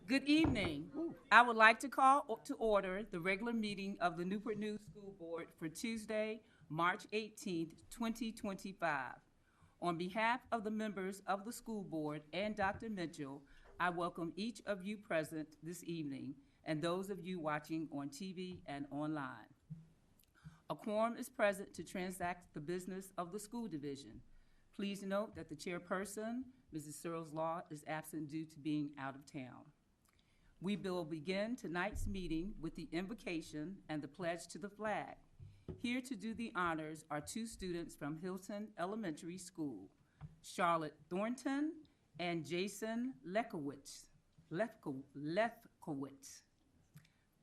Good evening. I would like to call to order the regular meeting of the Newport News School Board for Tuesday, March 18th, 2025. On behalf of the members of the school board and Dr. Mitchell, I welcome each of you present this evening and those of you watching on TV and online. A quorum is present to transact the business of the school division. Please note that the chairperson, Mrs. Searles Law, is absent due to being out of town. We will begin tonight's meeting with the invocation and the pledge to the flag. Here to do the honors are two students from Hilton Elementary School, Charlotte Thornton and Jason Lefkowitz.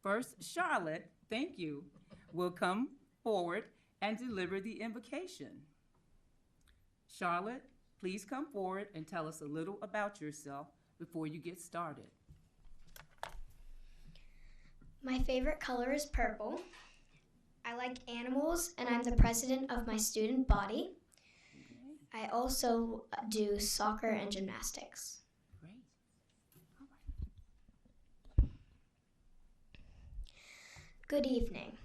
First, Charlotte, thank you, will come forward and deliver the invocation. Charlotte, please come forward and tell us a little about yourself before you get started. My favorite color is purple. I like animals, and I'm the president of my student body. I also do soccer and gymnastics. Great. All right. Good evening.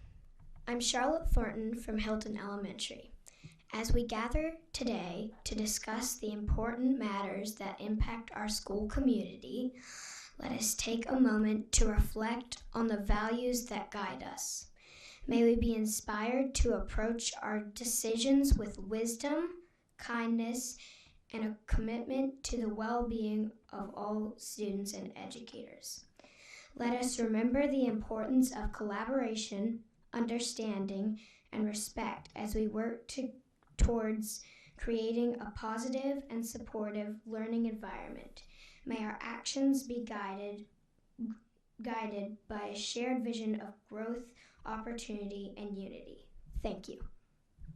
I'm Charlotte Thornton from Hilton Elementary. As we gather today to discuss the important matters that impact our school community, let us take a moment to reflect on the values that guide us. May we be inspired to approach our decisions with wisdom, kindness, and a commitment to the well-being of all students and educators. Let us remember the importance of collaboration, understanding, and respect as we work towards creating a positive and supportive learning environment. May our actions be guided by a shared vision of growth, opportunity, and unity. Thank you.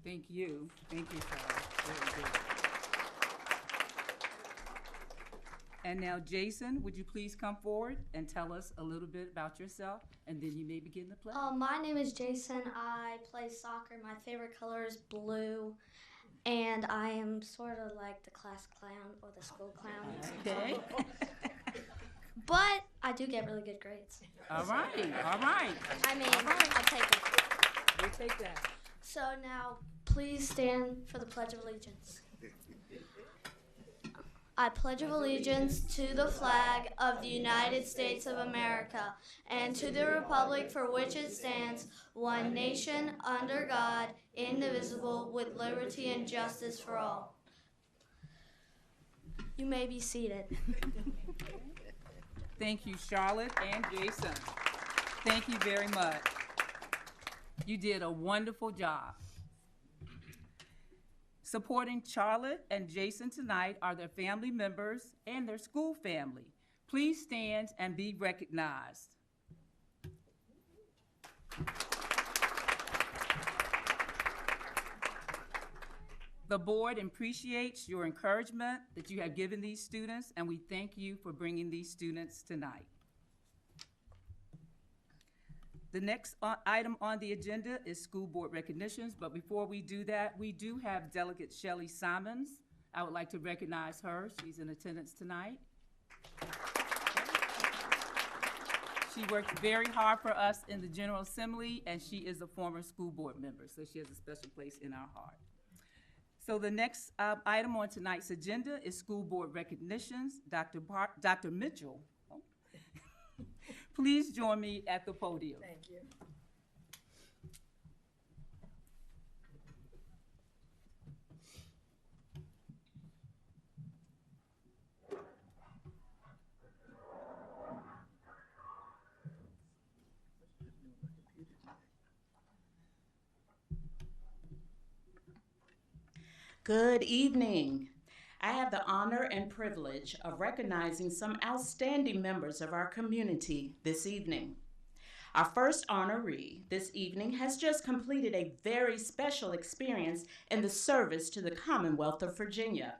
Thank you. Thank you, Charlotte. Very good. And now, Jason, would you please come forward and tell us a little bit about yourself, and then you may begin the play. My name is Jason. I play soccer. My favorite color is blue. And I am sort of like the class clown or the school clown. Okay. But I do get really good grades. All right. All right. I mean, I'll take it. We'll take that. So now, please stand for the Pledge of Allegiance. I pledge of allegiance to the flag of the United States of America and to the republic for which it stands, one nation, under God, indivisible, with liberty and justice for all. You may be seated. Thank you, Charlotte and Jason. Thank you very much. You did a wonderful job. Supporting Charlotte and Jason tonight are their family members and their school family. Please stand and be recognized. The board appreciates your encouragement that you have given these students, and we thank you for bringing these students tonight. The next item on the agenda is school board recognitions, but before we do that, we do have Delegate Shelley Simons. I would like to recognize her. She's in attendance tonight. She worked very hard for us in the General Assembly, and she is a former school board member, so she has a special place in our heart. So the next item on tonight's agenda is school board recognitions. Dr. Mitchell, please join me at the podium. Thank you. Good evening. I have the honor and privilege of recognizing some outstanding members of our community this evening. Our first honoree this evening has just completed a very special experience in the service to the Commonwealth of Virginia.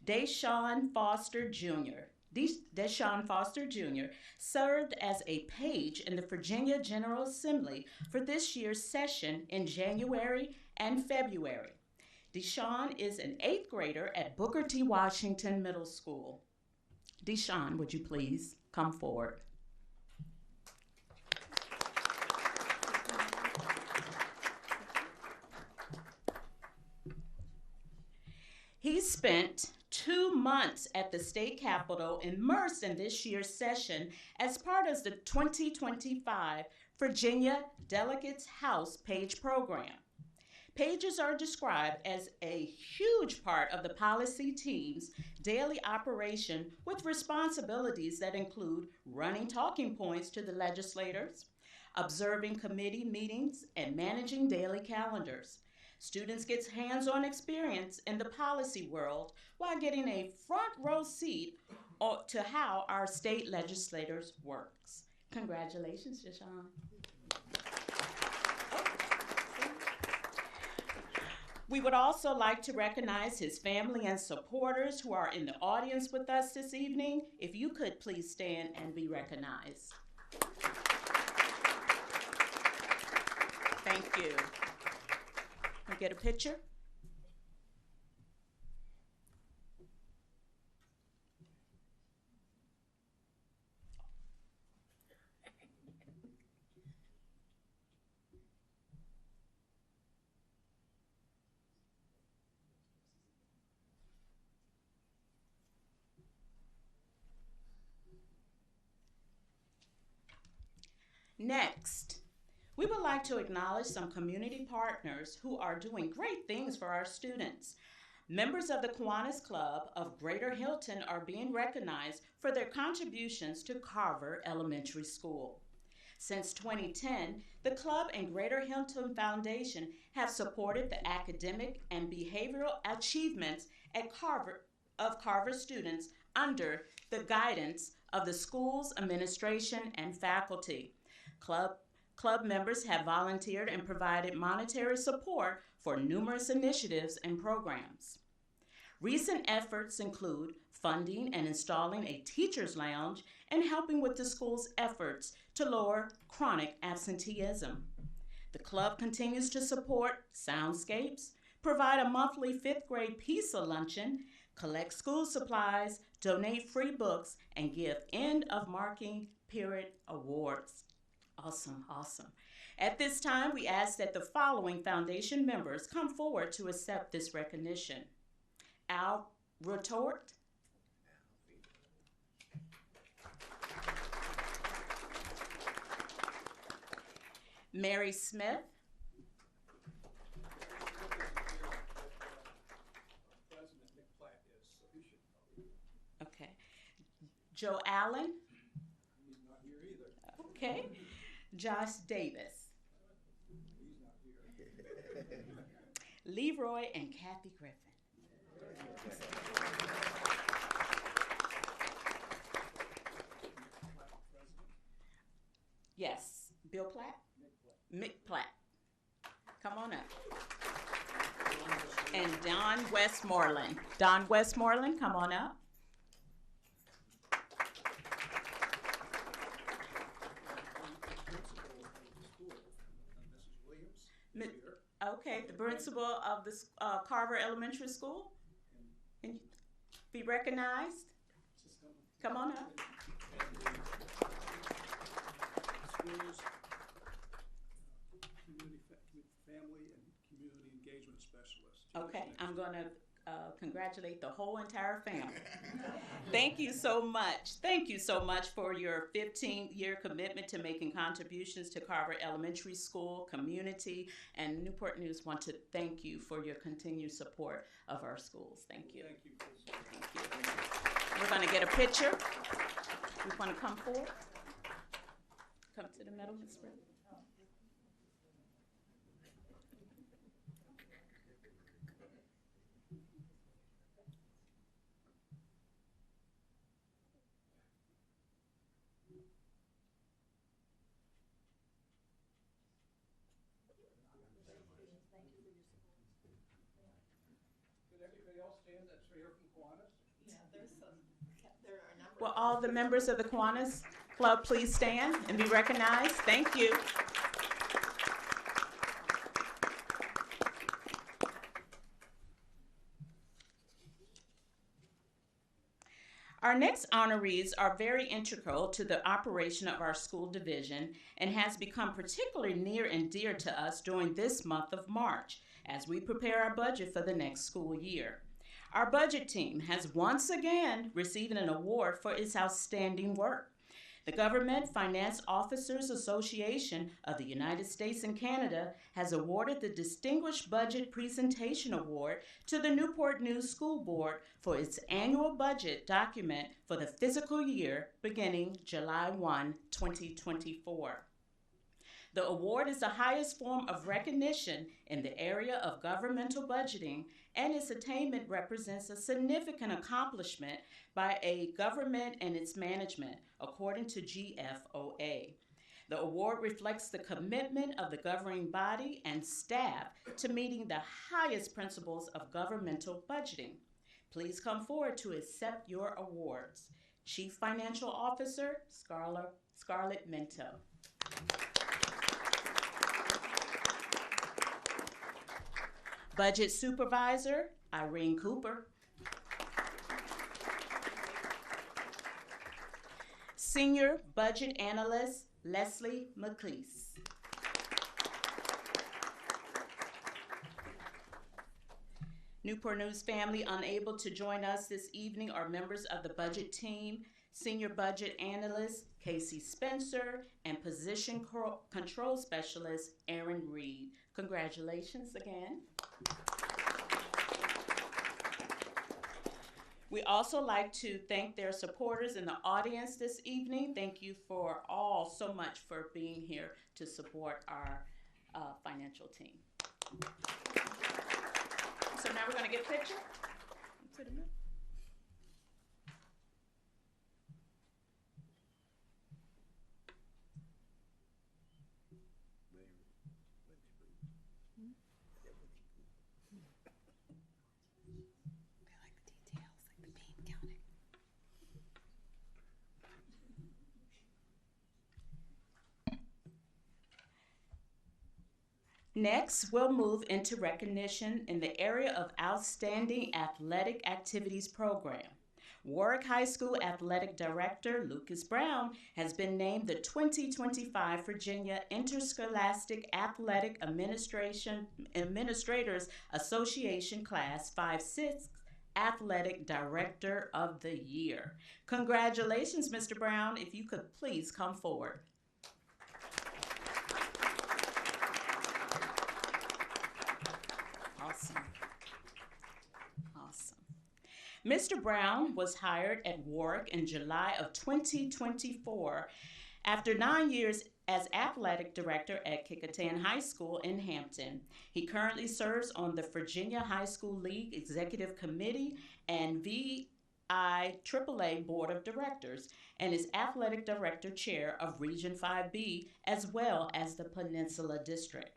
Deshawn Foster Jr. Served as a page in the Virginia General Assembly for this year's session in January and February. Deshawn is an 8th grader at Booker T. Washington Middle School. Deshawn, would you please come forward. He spent 2 months at the state capitol immersed in this year's session as part of the 2025 Virginia Delegates House Page Program. Pages are described as a huge part of the policy team's daily operation with responsibilities that include running talking points to the legislators, observing committee meetings, and managing daily calendars. Students get hands-on experience in the policy world while getting a front row seat to how our state legislators works. Congratulations, Jashawn. We would also like to recognize his family and supporters who are in the audience with us this evening. If you could please stand and be recognized. Thank you. Can we get a picture? Next, we would like to acknowledge some community partners who are doing great things for our students. Members of the Kiwanis Club of Greater Hilton are being recognized for their contributions to Carver Elementary School. Since 2010, the club and Greater Hilton Foundation have supported the academic and behavioral achievements at Carver students under the guidance of the school's administration and faculty. Club members have volunteered and provided monetary support for numerous initiatives and programs. Recent efforts include funding and installing a teacher's lounge and helping with the school's efforts to lower chronic absenteeism. The club continues to support Soundscapes, provide a monthly 5th grade pizza luncheon, collect school supplies, donate free books, and give end of marking period awards. Awesome, awesome. At this time, we ask that the following foundation members come forward to accept this recognition. Al Retort, Mary Smith, okay. Joe Allen, okay. Josh Davis, Leroy and Kathy Griffin. Yes, Bill Platt? Mick Platt. Come on up. And Don Westmoreland. Don Westmoreland, come on up. Okay, the principal of the Carver Elementary School. Can you be recognized? Come on up. Schools, family and community engagement specialist. Okay, I'm going to congratulate the whole entire family. Thank you so much. Thank you so much for your 15-year commitment to making contributions to Carver Elementary School community, and Newport News want to thank you for your continued support of our schools. Thank you. Thank you. Thank you. We're going to get a picture. You want to come forward? Come to the middle, Ms. Britt. Will all the members of the Kiwanis Club please stand and be recognized? Thank you. Our next honorees are very integral to the operation of our school division and has become particularly near and dear to us during this month of March as we prepare our budget for the next school year. Our budget team has once again received an award for its outstanding work. The Government Finance Officers Association of the United States and Canada has awarded the Distinguished Budget Presentation Award to the Newport News School Board for its annual budget document for the fiscal year beginning July 1, 2024. The award is the highest form of recognition in the area of governmental budgeting, and its attainment represents a significant accomplishment by a government and its management, according to GFOA. The award reflects the commitment of the governing body and staff to meeting the highest principles of governmental budgeting. Please come forward to accept your awards. Chief Financial Officer, Scarlett Minto. Budget Supervisor, Irene Cooper. Senior Budget Analyst, Leslie McLeese. Newport News family unable to join us this evening are members of the budget team, Senior Budget Analyst, Casey Spencer, and Position Control Specialist, Aaron Reed. Congratulations again. We also like to thank their supporters in the audience this evening. Thank you for all so much for being here to support our financial team. So now we're going to get a picture. To the middle. Next, we'll move into recognition in the area of Outstanding Athletic Activities Program. Warwick High School Athletic Director Lucas Brown has been named the 2025 Virginia Interscholastic Athletic Administrators Association Class 5-6 Athletic Director of the Year. Congratulations, Mr. Brown. If you could please come forward. Awesome. Mr. Brown was hired at Warwick in July of 2024 after 9 years as athletic director at Kecoughtan High School in Hampton. He currently serves on the Virginia High School League Executive Committee and VIAAA Board of Directors and is athletic director chair of Region 5B as well as the Peninsula District.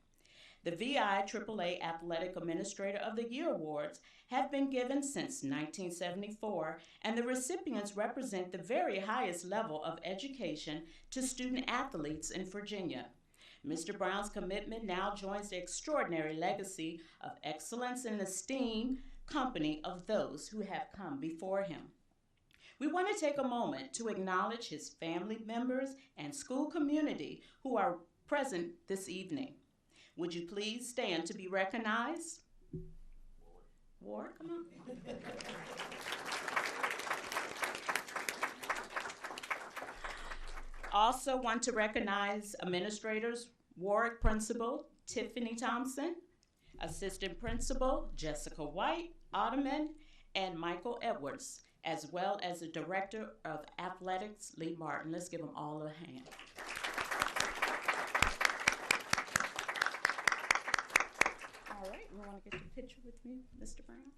The VIAAA Athletic Administrator of the Year Awards have been given since 1974, and the recipients represent the very highest level of education to student athletes in Virginia. Mr. Brown's commitment now joins the extraordinary legacy of excellence and esteemed company of those who have come before him. We want to take a moment to acknowledge his family members and school community who are present this evening. Would you please stand to be recognized? Ward, come on. Also want to recognize administrators, Warwick Principal Tiffany Thompson, Assistant Principal Jessica White, Ottoman, and Michael Edwards, as well as the Director of Athletics, Lee Martin. Let's give them all a hand. All right, we want to get your picture with me, Mr. Brown?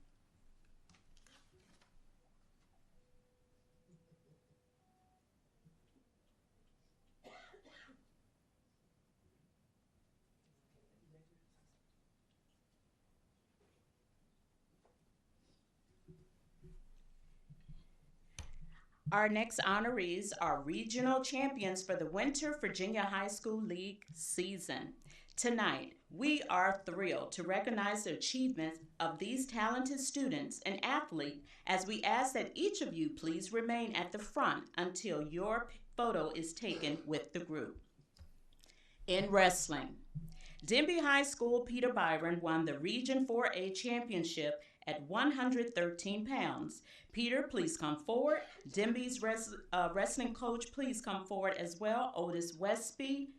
Our next honorees are regional champions for the Winter Virginia High School League season. Tonight, we are thrilled to recognize the achievements of these talented students and athletes as we ask that each of you please remain at the front until your photo is taken with the group. In wrestling, Denby High School Peter Byron won the Region 4A championship at 113 pounds. Peter, please come forward. Denby's wrestling coach, please come forward as well. Otis Westby,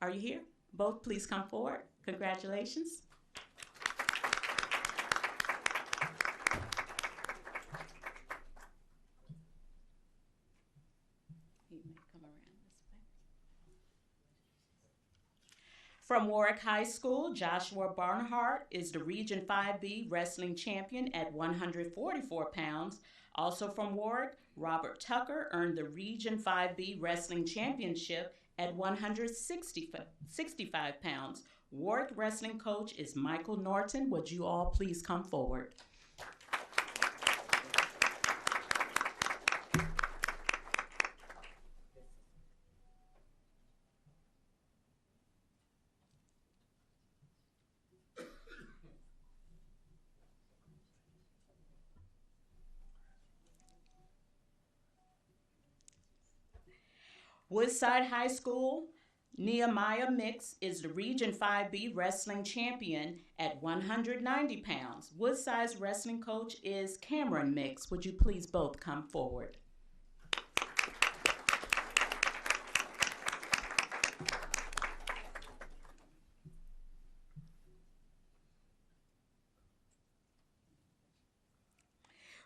are you here? Both please come forward. Congratulations. From Warwick High School, Joshua Barnhart is the Region 5B wrestling champion at 144 pounds. Also from Warwick, Robert Tucker earned the Region 5B wrestling championship at 165 pounds. Warwick wrestling coach is Michael Norton. Would you all please come forward? Woodside High School, Nehemiah Mix is the Region 5B wrestling champion at 190 pounds. Woodside's wrestling coach is Cameron Mix. Would you please both come forward?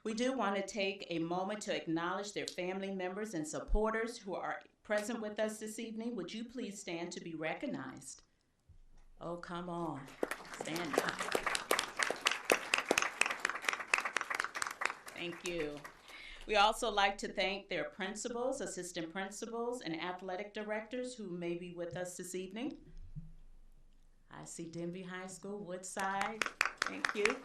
We do want to take a moment to acknowledge their family members and supporters who are present with us this evening. Would you please stand to be recognized? Oh, come on. Stand up. Thank you. We also like to thank their principals, assistant principals, and athletic directors who may be with us this evening. I see Denby High School, Woodside. Thank you.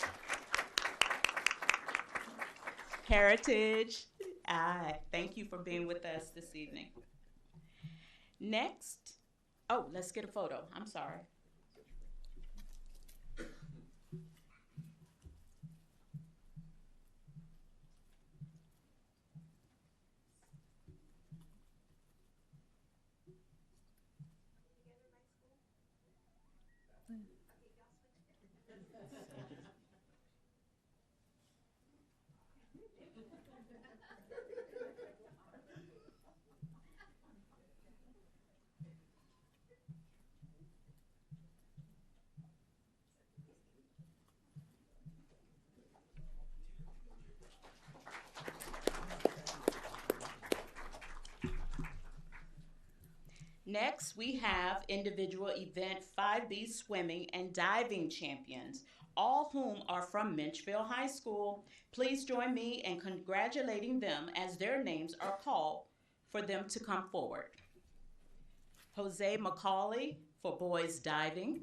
Heritage, thank you for being with us this evening. Next, let's get a photo. I'm sorry. Next, we have individual event 5B swimming and diving champions, all whom are from Menchville High School. Please join me in congratulating them as their names are called for them to come forward. Jose McCauley for boys diving.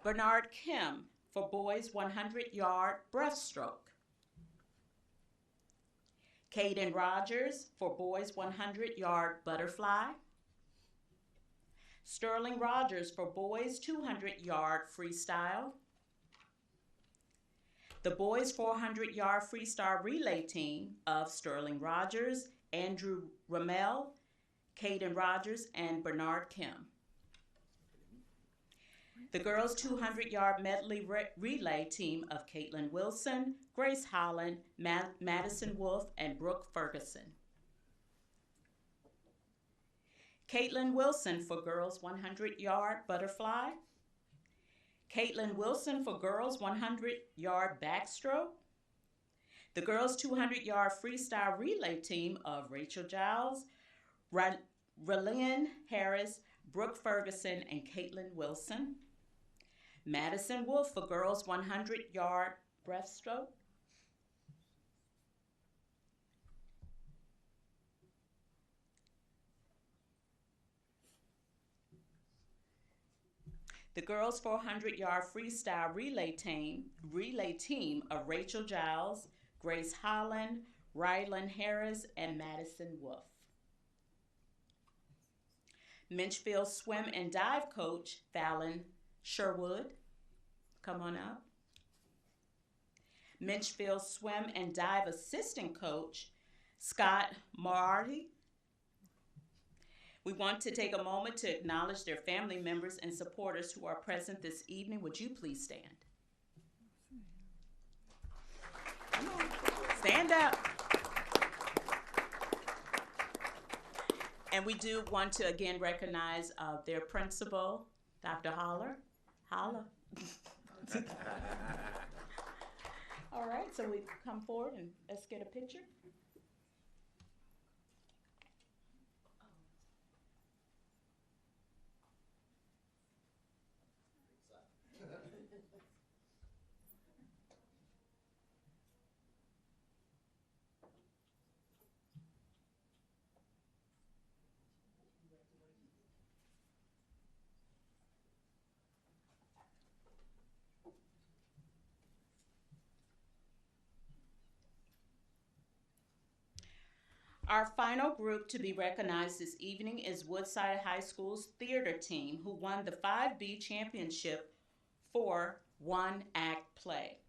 Bernard Kim for boys 100-yard breaststroke. Caden Rogers for boys 100-yard butterfly. Sterling Rogers for boys 200-yard freestyle. The boys 400-yard freestyle relay team of Sterling Rogers, Andrew Ramel, Caden Rogers, and Bernard Kim. The girls 200-yard medley relay team of Caitlin Wilson, Grace Holland, Madison Wolf, and Brooke Ferguson. Caitlin Wilson for girls 100-yard butterfly. Caitlin Wilson for girls 100-yard backstroke. The girls 200-yard freestyle relay team of Rachel Giles, Relyn Harris, Brooke Ferguson, and Caitlin Wilson. Madison Wolf for girls 100-yard breaststroke. The girls 400-yard freestyle relay team of Rachel Giles, Grace Holland, Rylan Harris, and Madison Wolf. Minchfield swim and dive coach, Fallon Sherwood. Come on up. Minchfield swim and dive assistant coach, Scott Marty. We want to take a moment to acknowledge their family members and supporters who are present this evening. Would you please stand? Come on, stand up. And we do want to again recognize their principal, Dr. Holler. All right, so we come forward and let's get a picture. Our final group to be recognized this evening is Woodside High School's theater team, who won the 5B championship for one-act play.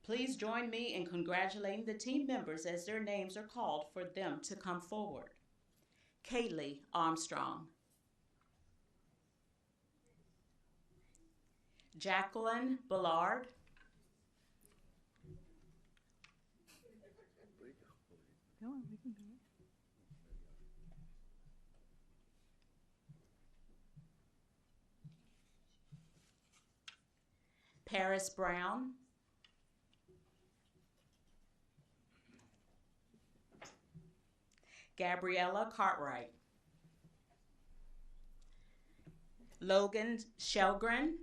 Please join me in congratulating the team members as their names are called for them to come forward. Kaylee Armstrong, Jacqueline Ballard, Paris Brown, Gabriella Cartwright, Logan Shelgren,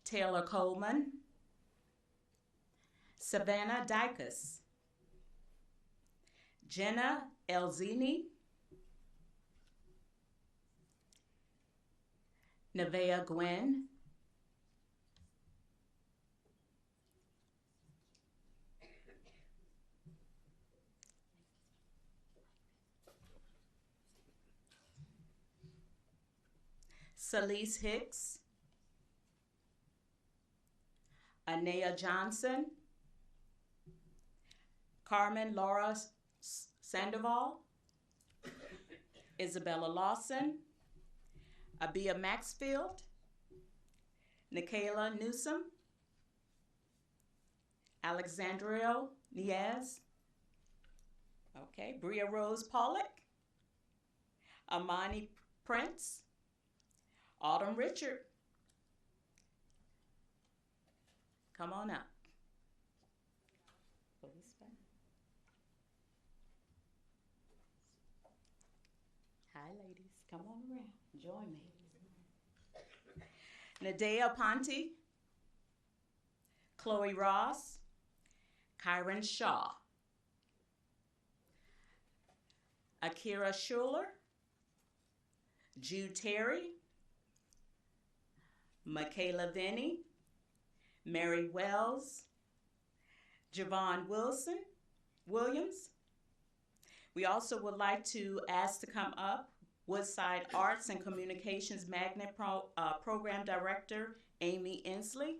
Taylor Coleman, Savannah Dykus, Jenna Elzini, Nevaeh Gwen, Celise Hicks, Anea Johnson, Carmen Laura Sandoval, Isabella Lawson, Abia Maxfield, Nikayla Newsom, Alexandria Niaz, Bria Rose Pollock, Amani Prince, Autumn Richard. Come on up. Hi, ladies. Come on around. Join me. Nadea Ponte, Chloe Ross, Kyron Shaw, Akira Schuler, Jude Terry, Michaela Vinny, Mary Wells, Javon Williams. We also would like to ask to come up Woodside Arts and Communications Magnet Program Director, Amy Inslee.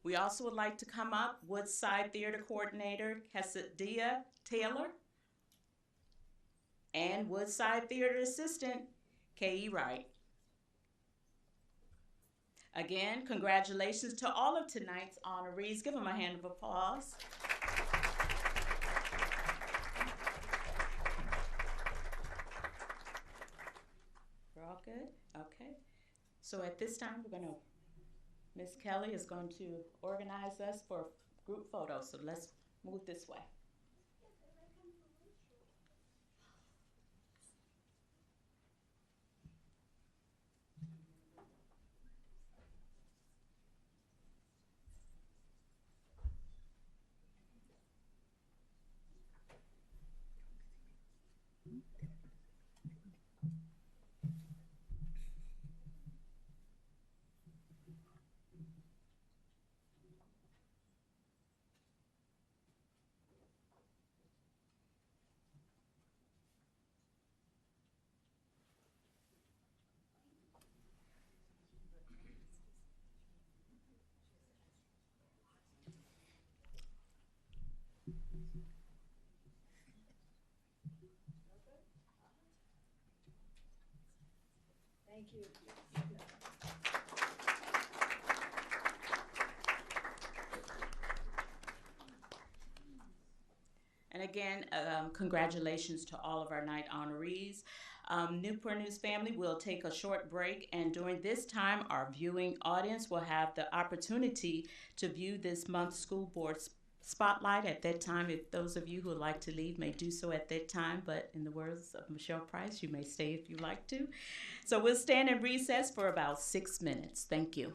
We also would like to come up Woodside Theater Coordinator, Cassidia Taylor, and Woodside Theater Assistant, K.E. Wright. Again, congratulations to all of tonight's honorees. Give them a hand of applause. We're all good? Okay. So at this time, Miss Kelly is going to organize us for group photos. So let's move this way. Thank you. And again, congratulations to all of our night honorees. Newport News family will take a short break, and during this time, our viewing audience will have the opportunity to view this month's school board spotlight at that time. If those of you who would like to leave may do so at that time, but in the words of Michelle Price, you may stay if you like to. So we'll stand in recess for about 6 minutes. Thank you.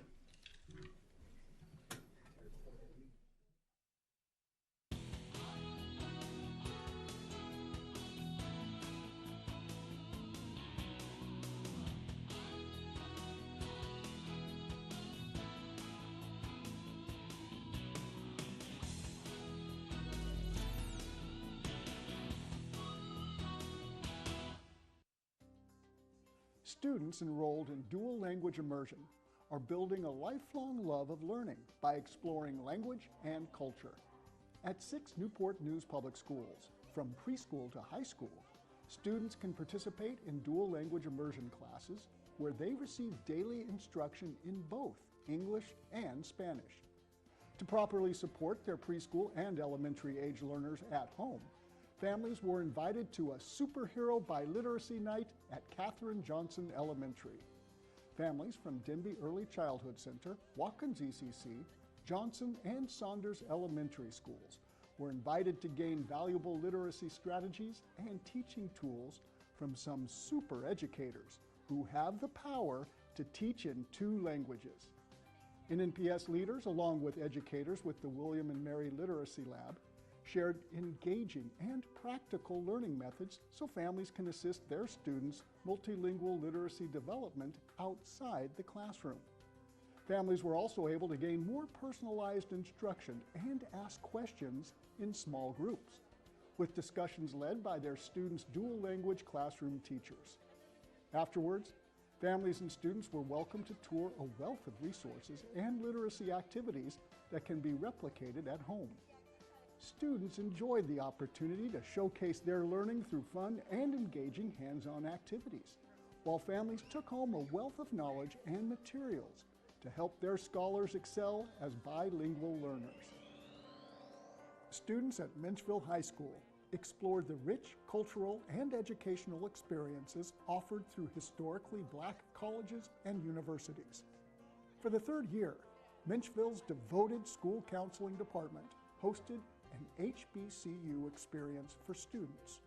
Students enrolled in dual language immersion are building a lifelong love of learning by exploring language and culture. At 6 Newport News Public Schools, from preschool to high school, students can participate in dual language immersion classes where they receive daily instruction in both English and Spanish. To properly support their preschool and elementary age learners at home, families were invited to a superhero biliteracy night at Katherine Johnson Elementary. Families from Denby Early Childhood Center, Watkins ECC, Johnson, and Saunders Elementary Schools were invited to gain valuable literacy strategies and teaching tools from some super educators who have the power to teach in 2 languages. NNPS leaders, along with educators with the William and Mary Literacy Lab, shared engaging and practical learning methods so families can assist their students' multilingual literacy development outside the classroom. Families were also able to gain more personalized instruction and ask questions in small groups, with discussions led by their students' dual language classroom teachers. Afterwards, families and students were welcome to tour a wealth of resources and literacy activities that can be replicated at home. Students enjoyed the opportunity to showcase their learning through fun and engaging hands-on activities, while families took home a wealth of knowledge and materials to help their scholars excel as bilingual learners. Students at Menchville High School explored the rich cultural and educational experiences offered through historically Black colleges and universities. For the 3rd year, Menchville's devoted school counseling department hosted an HBCU experience for students.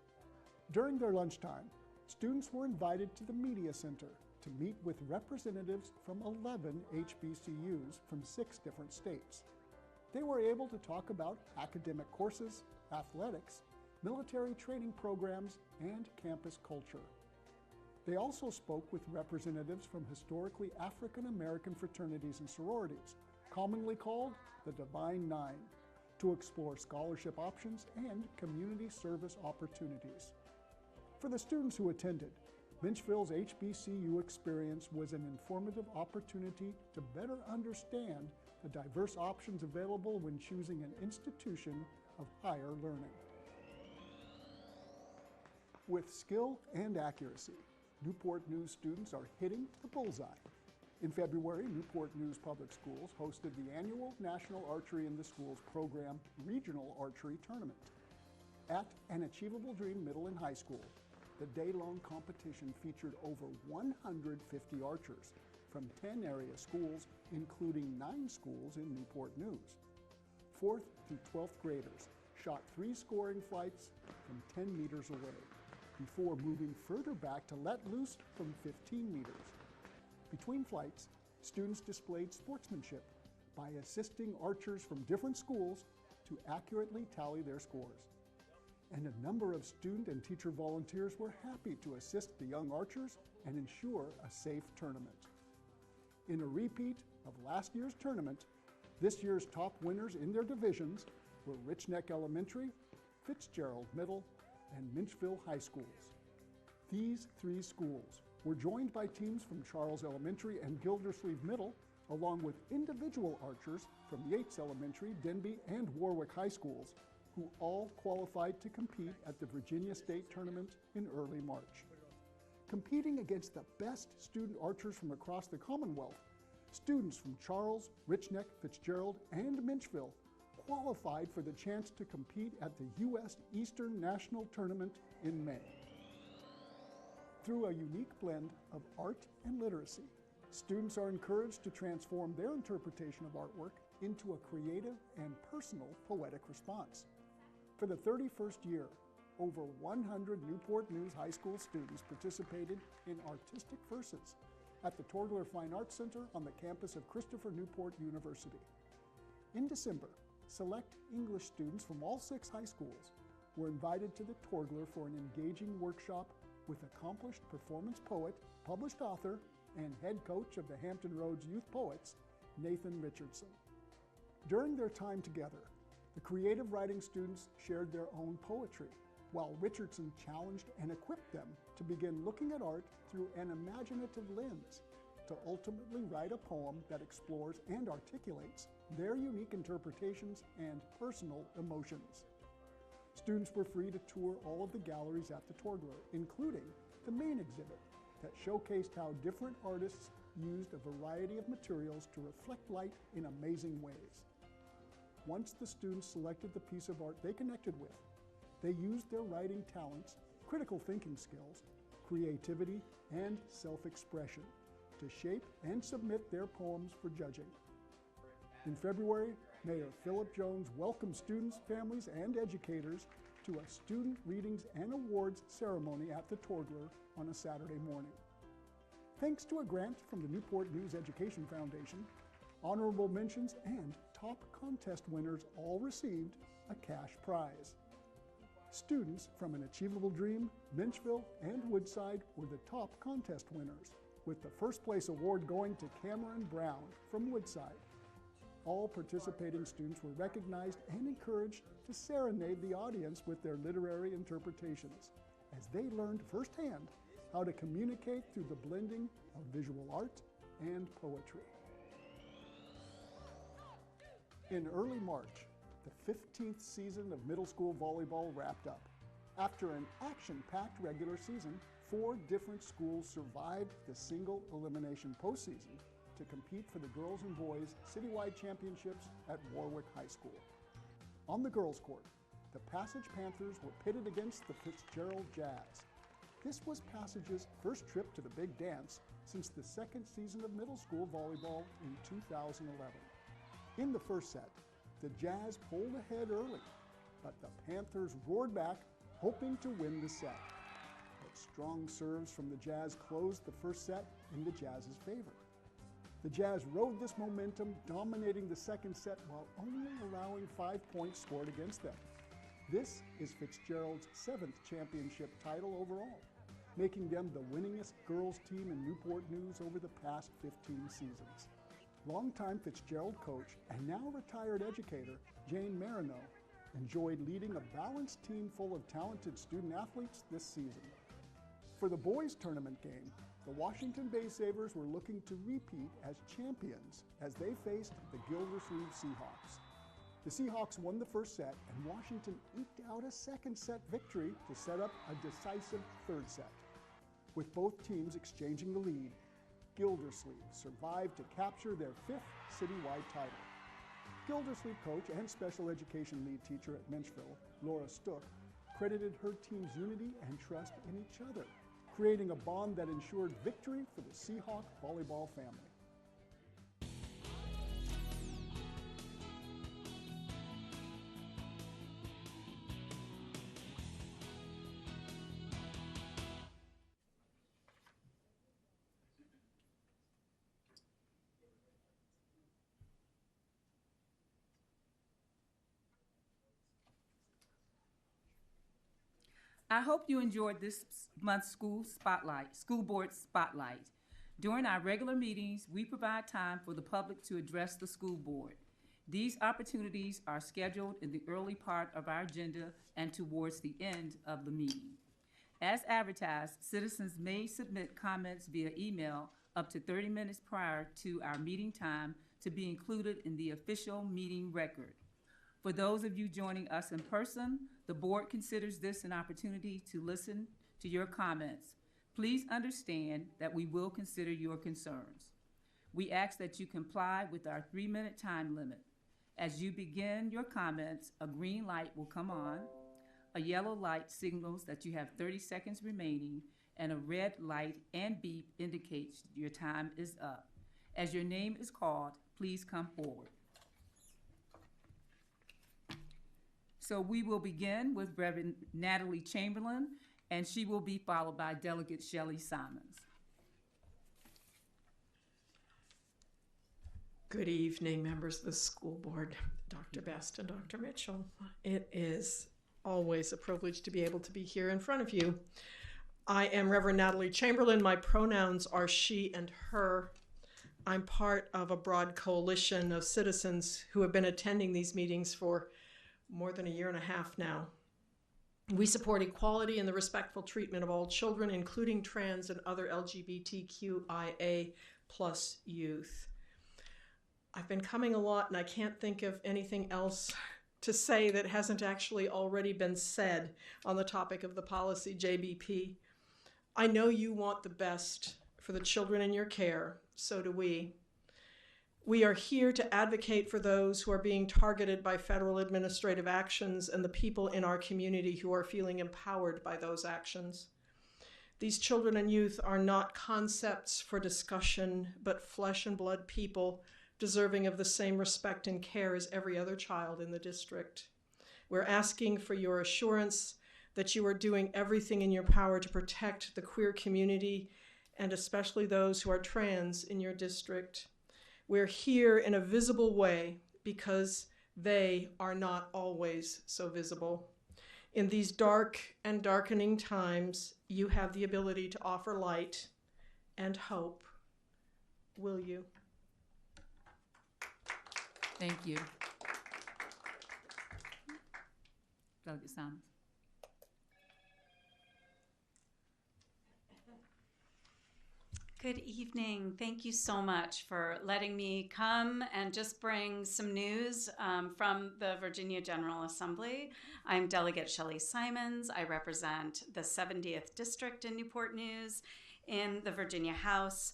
During their lunchtime, students were invited to the Media Center to meet with representatives from 11 HBCUs from 6 different states. They were able to talk about academic courses, athletics, military training programs, and campus culture. They also spoke with representatives from historically African American fraternities and sororities, commonly called the Divine Nine, to explore scholarship options and community service opportunities. For the students who attended, Menchville's HBCU experience was an informative opportunity to better understand the diverse options available when choosing an institution of higher learning. With skill and accuracy, Newport News students are hitting the bullseye. In February, Newport News Public Schools hosted the annual National Archery in the Schools program Regional Archery Tournament. At An Achievable Dream Middle and High School, the day-long competition featured over 150 archers from 10 area schools, including 9 schools in Newport News. 4th through 12th graders shot 3 scoring flights from 10 meters away, before moving further back to let loose from 15 meters. Between flights, students displayed sportsmanship by assisting archers from different schools to accurately tally their scores. And a number of student and teacher volunteers were happy to assist the young archers and ensure a safe tournament. In a repeat of last year's tournament, this year's top winners in their divisions were Rich Neck Elementary, Fitzgerald Middle, and Menchville High Schools. These 3 schools were joined by teams from Charles Elementary and Gildersleeve Middle, along with individual archers from Yates Elementary, Denby, and Warwick High Schools, who all qualified to compete at the Virginia State Tournament in early March. Competing against the best student archers from across the Commonwealth, students from Charles, Richneck, Fitzgerald, and Minchville qualified for the chance to compete at the U.S. Eastern National Tournament in May. Through a unique blend of art and literacy, students are encouraged to transform their interpretation of artwork into a creative and personal poetic response. For the 31st year, over 100 Newport News High School students participated in artistic verses at the Torgler Fine Arts Center on the campus of Christopher Newport University. In December, select English students from all 6 high schools were invited to the Torgler for an engaging workshop with accomplished performance poet, published author, and head coach of the Hampton Roads Youth Poets, Nathan Richardson. During their time together, the creative writing students shared their own poetry, while Richardson challenged and equipped them to begin looking at art through an imaginative lens to ultimately write a poem that explores and articulates their unique interpretations and personal emotions. Students were free to tour all of the galleries at the Torgler, including the main exhibit that showcased how different artists used a variety of materials to reflect light in amazing ways. Once the students selected the piece of art they connected with, they used their writing talents, critical thinking skills, creativity, and self-expression to shape and submit their poems for judging. In February, Mayor Philip Jones welcomed students, families, and educators to a Student Readings and Awards ceremony at the Torgler on a Saturday morning. Thanks to a grant from the Newport News Education Foundation, honorable mentions and top contest winners all received a cash prize. Students from An Achievable Dream, Minchville, and Woodside were the top contest winners, with the first place award going to Cameron Brown from Woodside. All participating students were recognized and encouraged to serenade the audience with their literary interpretations, as they learned firsthand how to communicate through the blending of visual art and poetry. In early March, the 15th season of middle school volleyball wrapped up. After an action-packed regular season, 4 different schools survived the single elimination postseason to compete for the girls and boys citywide championships at Warwick High School. On the girls' court, the Passage Panthers were pitted against the Fitzgerald Jazz. This was Passage's first trip to the big dance since the second season of middle school volleyball in 2011. In the first set, the Jazz pulled ahead early, but the Panthers roared back, hoping to win the set. But strong serves from the Jazz closed the first set in the Jazz's favor. The Jazz rode this momentum, dominating the second set while only allowing 5 points scored against them. This is Fitzgerald's 7th championship title overall, making them the winningest girls team in Newport News over the past 15 seasons. Longtime Fitzgerald coach and now retired educator Jane Marino enjoyed leading a balanced team full of talented student athletes this season. For the boys' tournament game, the Washington Bay Sabres were looking to repeat as champions as they faced the Gildersleeve Seahawks. The Seahawks won the first set, and Washington eked out a second set victory to set up a decisive third set. With both teams exchanging the lead, Gildersleeve survived to capture their 5th citywide title. Gildersleeve coach and special education lead teacher at Minchville, Laura Stook, credited her team's unity and trust in each other, creating a bond that ensured victory for the Seahawk volleyball family. I hope you enjoyed this month's school board spotlight. During our regular meetings, we provide time for the public to address the school board. These opportunities are scheduled in the early part of our agenda and towards the end of the meeting. As advertised, citizens may submit comments via email up to 30 minutes prior to our meeting time to be included in the official meeting record. For those of you joining us in person, the board considers this an opportunity to listen to your comments. Please understand that we will consider your concerns. We ask that you comply with our 3-minute time limit. As you begin your comments, a green light will come on, a yellow light signals that you have 30 seconds remaining, and a red light and beep indicates your time is up. As your name is called, please come forward. So we will begin with Reverend Natalie Chamberlain, and she will be followed by Delegate Shelley Simons. Good evening, members of the school board, Dr. Best and Dr. Mitchell. It is always a privilege to be able to be here in front of you. I am Reverend Natalie Chamberlain. My pronouns are she and her. I'm part of a broad coalition of citizens who have been attending these meetings for more than a year and a half now. We support equality and the respectful treatment of all children, including trans and other LGBTQIA+ youth. I've been coming a lot, and I can't think of anything else to say that hasn't actually already been said on the topic of the policy JBP. I know you want the best for the children in your care, so do we. We are here to advocate for those who are being targeted by federal administrative actions and the people in our community who are feeling empowered by those actions. These children and youth are not concepts for discussion, but flesh and blood people deserving of the same respect and care as every other child in the district. We're asking for your assurance that you are doing everything in your power to protect the queer community and especially those who are trans in your district. We're here in a visible way because they are not always so visible. In these dark and darkening times, you have the ability to offer light and hope. Will you? Thank you. Delegate Simons. Good evening. Thank you so much for letting me come and just bring some news from the Virginia General Assembly. I'm Delegate Shelley Simons. I represent the 70th District in Newport News in the Virginia House.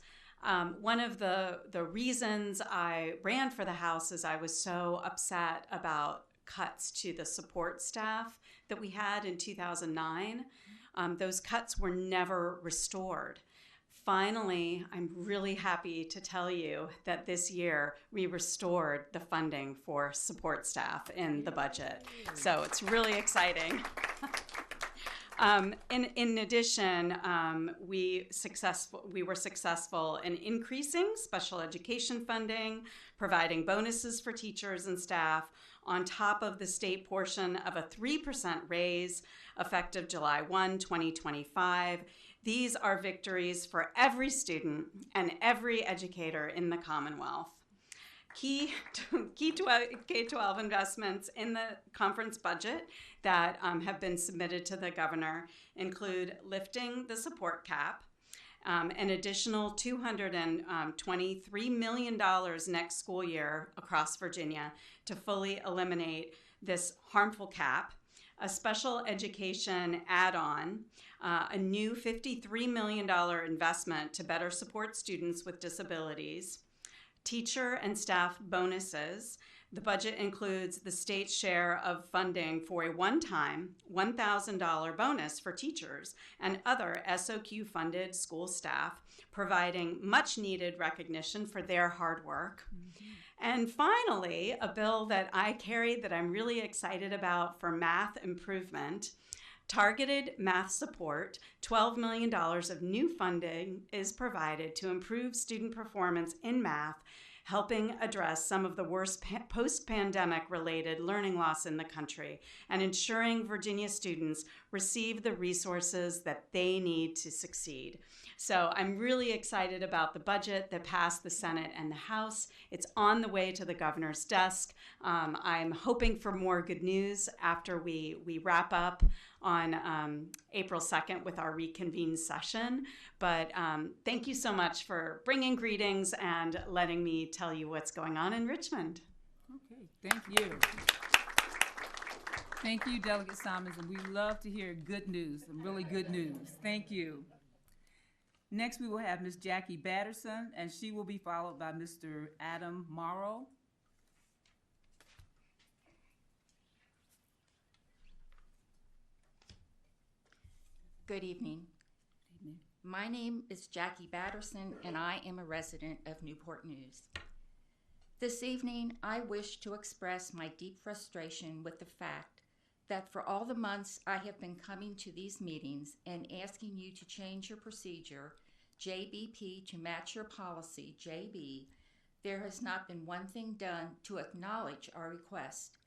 One of the reasons I ran for the House is I was so upset about cuts to the support staff that we had in 2009. Those cuts were never restored. Finally, I'm really happy to tell you that this year we restored the funding for support staff in the budget. So it's really exciting. In addition, we were successful in increasing special education funding, providing bonuses for teachers and staff, on top of the state portion of a 3% raise effective July 1, 2025. These are victories for every student and every educator in the Commonwealth. Key K-12 investments in the conference budget that have been submitted to the governor include lifting the support cap, an additional $223 million next school year across Virginia to fully eliminate this harmful cap, a special education add-on, a new $53 million investment to better support students with disabilities, teacher and staff bonuses. The budget includes the state's share of funding for a one-time $1,000 bonus for teachers and other SOQ-funded school staff, providing much-needed recognition for their hard work. And finally, a bill that I carried that I'm really excited about for math improvement. Targeted math support, $12 million of new funding is provided to improve student performance in math, helping address some of the worst post-pandemic related learning loss in the country and ensuring Virginia students receive the resources that they need to succeed. So I'm really excited about the budget that passed the Senate and the House. It's on the way to the governor's desk. I'm hoping for more good news after we wrap up on April 2nd with our reconvened session. But thank you so much for bringing greetings and letting me tell you what's going on in Richmond. Okay, thank you. Thank you, Delegate Simons, and we love to hear good news, some really good news. Thank you. Next, we will have Ms. Jackie Batterson, and she will be followed by Mr. Adam Morrow. Good evening. My name is Jackie Batterson, and I am a resident of Newport News. This evening, I wish to express my deep frustration with the fact that for all the months I have been coming to these meetings and asking you to change your procedure, JBP, to match your policy, JB, there has not been one thing done to acknowledge our request.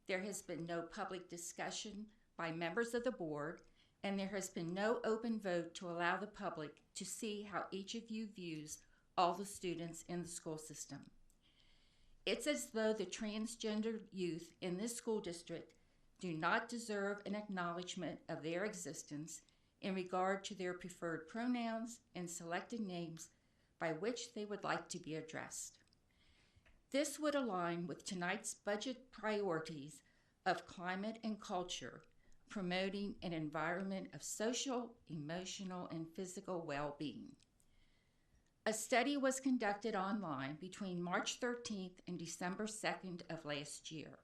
There has been no public discussion by members of the board, and there has been no open vote to allow the public to see how each of you views all the students in the school system. It's as though the transgender youth in this school district do not deserve an acknowledgement of their existence in regard to their preferred pronouns and selected names by which they would like to be addressed. This would align with tonight's budget priorities of climate and culture, promoting an environment of social, emotional, and physical well-being. A study was conducted online between March 13th and December 2nd of last year.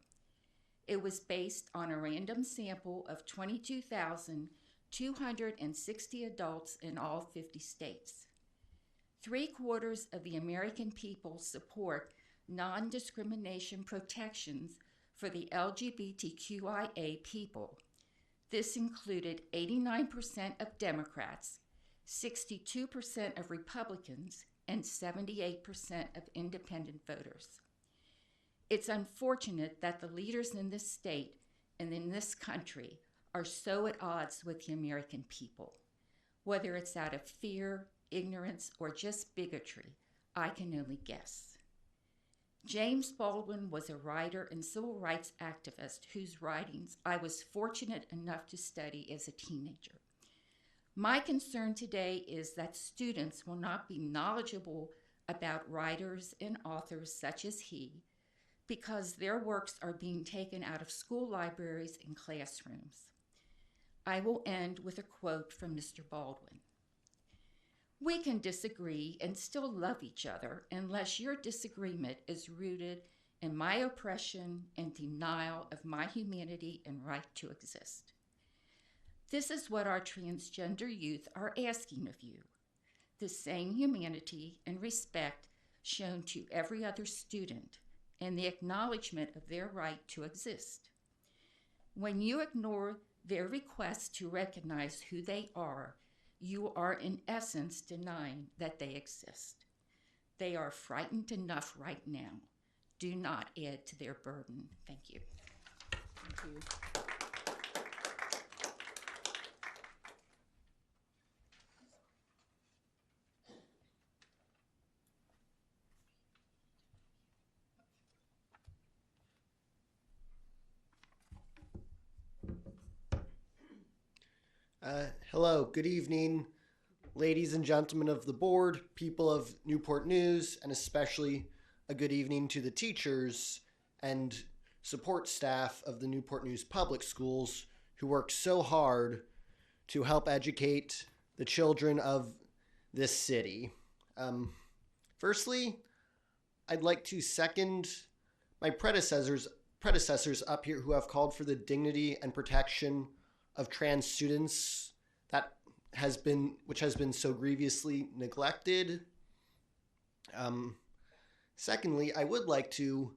It was based on a random sample of 22,260 adults in all 50 states. 3/4 of the American people support non-discrimination protections for the LGBTQIA people. This included 89% of Democrats, 62% of Republicans, and 78% of independent voters. It's unfortunate that the leaders in this state and in this country are so at odds with the American people. Whether it's out of fear, ignorance, or just bigotry, I can only guess. James Baldwin was a writer and civil rights activist whose writings I was fortunate enough to study as a teenager. My concern today is that students will not be knowledgeable about writers and authors such as he because their works are being taken out of school libraries and classrooms. I will end with a quote from Mr. Baldwin. "We can disagree and still love each other unless your disagreement is rooted in my oppression and denial of my humanity and right to exist." This is what our transgender youth are asking of you, the same humanity and respect shown to every other student and the acknowledgement of their right to exist. When you ignore their request to recognize who they are, you are in essence denying that they exist. They are frightened enough right now. Do not add to their burden. Thank you. Thank you. Hello, good evening, ladies and gentlemen of the board, people of Newport News, and especially a good evening to the teachers and support staff of the Newport News Public Schools who work so hard to help educate the children of this city. Firstly, I'd like to second my predecessors up here who have called for the dignity and protection of trans students which has been so grievously neglected. Secondly, I would like to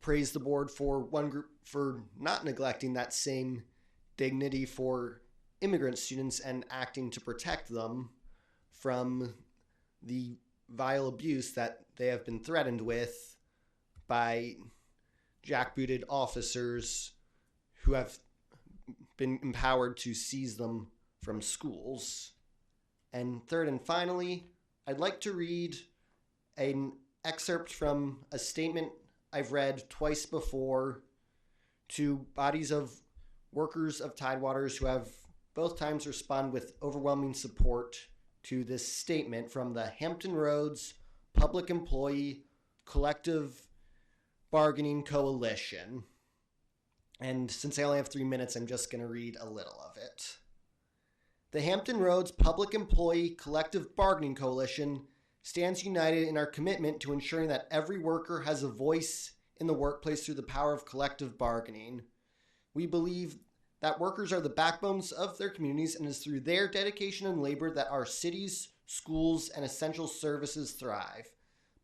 praise the board for one group for not neglecting that same dignity for immigrant students and acting to protect them from the vile abuse that they have been threatened with by jackbooted officers who have been empowered to seize them from schools. And third and finally, I'd like to read an excerpt from a statement I've read twice before to bodies of workers of Tidewaters who have both times responded with overwhelming support to this statement from the Hampton Roads Public Employee Collective Bargaining Coalition. And since I only have 3 minutes, I'm just going to read a little of it. The Hampton Roads Public Employee Collective Bargaining Coalition stands united in our commitment to ensuring that every worker has a voice in the workplace through the power of collective bargaining. We believe that workers are the backbones of their communities, and it is through their dedication and labor that our cities, schools, and essential services thrive.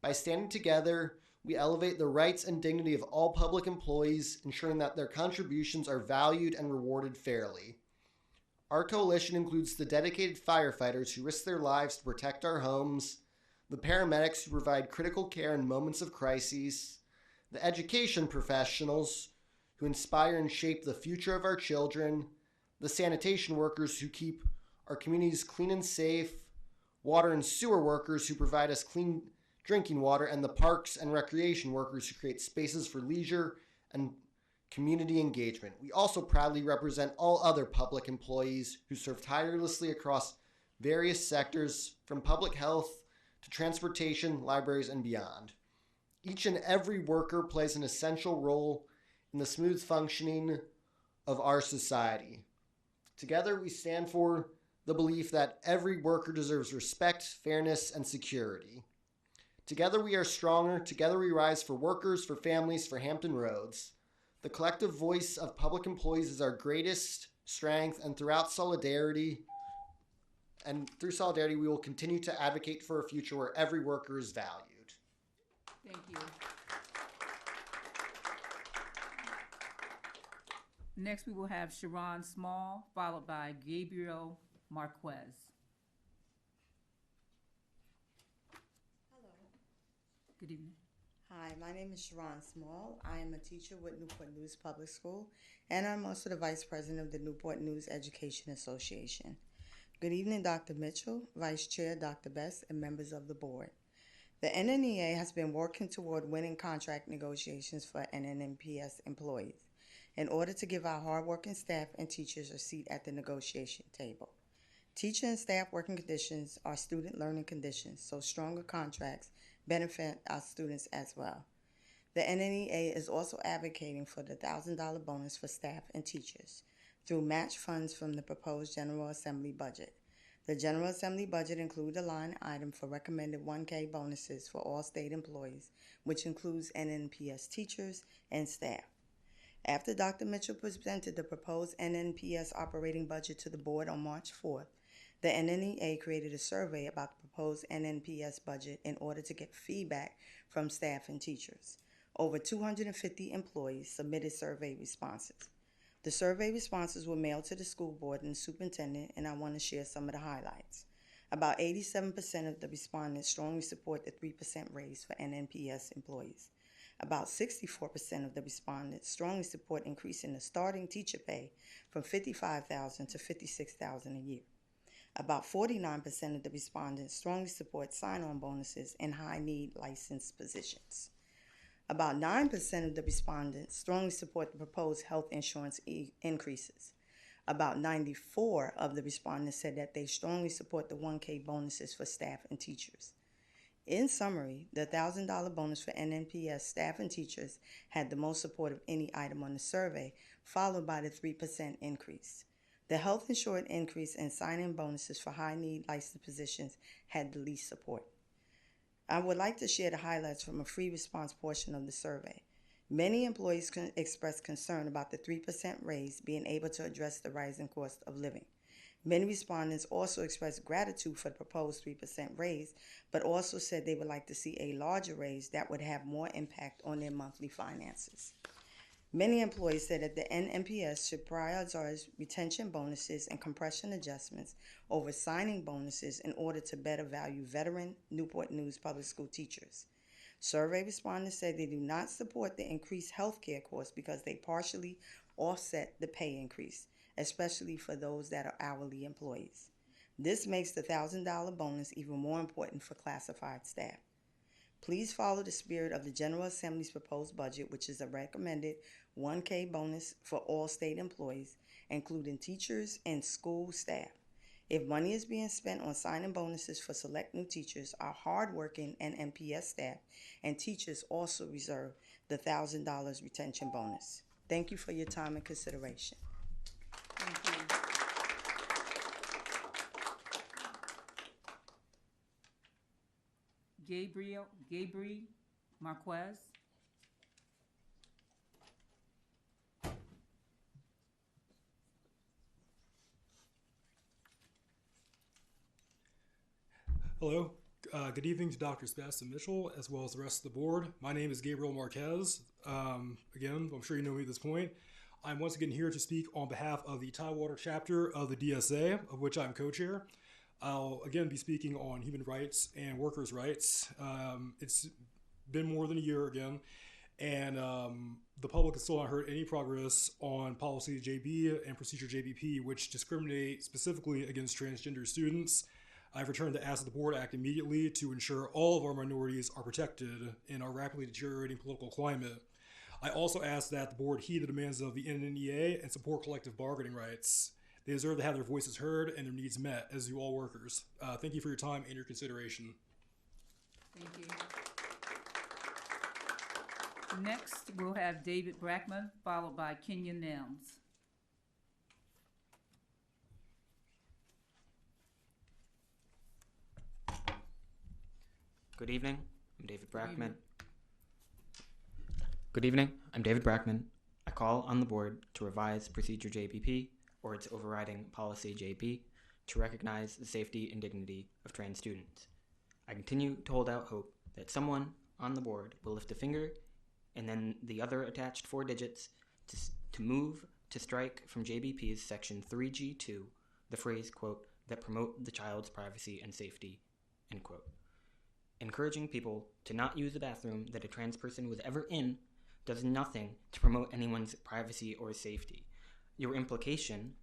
By standing together, we elevate the rights and dignity of all public employees, ensuring that their contributions are valued and rewarded fairly. Our coalition includes the dedicated firefighters who risk their lives to protect our homes, the paramedics who provide critical care in moments of crises, the education professionals who inspire and shape the future of our children, the sanitation workers who keep our communities clean and safe, water and sewer workers who provide us clean drinking water, and the parks and recreation workers who create spaces for leisure and community engagement. We also proudly represent all other public employees who serve tirelessly across various sectors, from public health to transportation, libraries, and beyond. Each and every worker plays an essential role in the smooth functioning of our society. Together, we stand for the belief that every worker deserves respect, fairness, and security. Together we are stronger. Together we rise for workers, for families, for Hampton Roads. The collective voice of public employees is our greatest strength, and through solidarity, we will continue to advocate for a future where every worker is valued. Thank you. Next, we will have Sharon Small, followed by Gabriel Marquez. Hello. Good evening. Hi, my name is Sharon Small. I am a teacher with Newport News Public School, and I'm also the Vice President of the Newport News Education Association. Good evening, Dr. Mitchell, Vice Chair Dr. Best, and members of the board. The NNEA has been working toward winning contract negotiations for NNPS employees in order to give our hardworking staff and teachers a seat at the negotiation table. Teacher and staff working conditions are student learning conditions, so stronger contracts benefit our students as well. The NNEA is also advocating for the $1,000 bonus for staff and teachers through match funds from the proposed General Assembly budget. The General Assembly budget includes a line item for recommended 1K bonuses for all state employees, which includes NNPS teachers and staff. After Dr. Mitchell presented the proposed NNPS operating budget to the board on March 4th, the NNEA created a survey about the proposed NNPS budget in order to get feedback from staff and teachers. Over 250 employees submitted survey responses. The survey responses were mailed to the school board and the superintendent, and I want to share some of the highlights. About 87% of the respondents strongly support the 3% raise for NNPS employees. About 64% of the respondents strongly support increasing the starting teacher pay from $55,000 to $56,000 a year. About 49% of the respondents strongly support sign-on bonuses in high-need licensed positions. About 9% of the respondents strongly support the proposed health insurance increases. About 94% of the respondents said that they strongly support the 1K bonuses for staff and teachers. In summary, the $1,000 bonus for NNPS staff and teachers had the most support of any item on the survey, followed by the 3% increase. The health insurance increase and sign-in bonuses for high-need licensed positions had the least support. I would like to share the highlights from a free response portion of the survey. Many employees expressed concern about the 3% raise being able to address the rising cost of living. Many respondents also expressed gratitude for the proposed 3% raise, but also said they would like to see a larger raise that would have more impact on their monthly finances. Many employees said that the NNPS should prioritize retention bonuses and compression adjustments over signing bonuses in order to better value veteran Newport News Public School teachers. Survey respondents said they do not support the increased health care costs because they partially offset the pay increase, especially for those that are hourly employees. This makes the $1,000 bonus even more important for classified staff. Please follow the spirit of the General Assembly's proposed budget, which is a recommended 1K bonus for all state employees, including teachers and school staff. If money is being spent on signing bonuses for select new teachers, our hardworking NNPS staff and teachers also reserve the $1,000 retention bonus. Thank you for your time and consideration. Thank you. Gabriel Marquez. Hello. Good evening to Drs. Best and Mitchell, as well as the rest of the board. My name is Gabriel Marquez. Again, I'm sure you know me at this point. I'm once again here to speak on behalf of the Tidewater chapter of the DSA, of which I'm co-chair. I'll again be speaking on human rights and workers' rights. It's been more than a year again, and the public has still not heard any progress on policy JB and procedure JBP, which discriminate specifically against transgender students. I've returned to ask that the board act immediately to ensure all of our minorities are protected in our rapidly deteriorating political climate. I also ask that the board heed the demands of the NNEA and support collective bargaining rights. They deserve to have their voices heard and their needs met, as do all workers. Thank you for your time and your consideration. Thank you. Next, we'll have David Brackman, followed by Kenya Nelms. Good evening, I'm David Brackman. Good evening, I'm David Brackman. I call on the board to revise procedure JBP, or its overriding policy JB, to recognize the safety and dignity of trans students. I continue to hold out hope that someone on the board will lift a finger and then the other attached 4 digits to move to strike from JBP's section 3G2 the phrase, quote, that promote the child's privacy and safety, end quote. Encouraging people to not use the bathroom that a trans person was ever in does nothing to promote anyone's privacy or safety. Your implication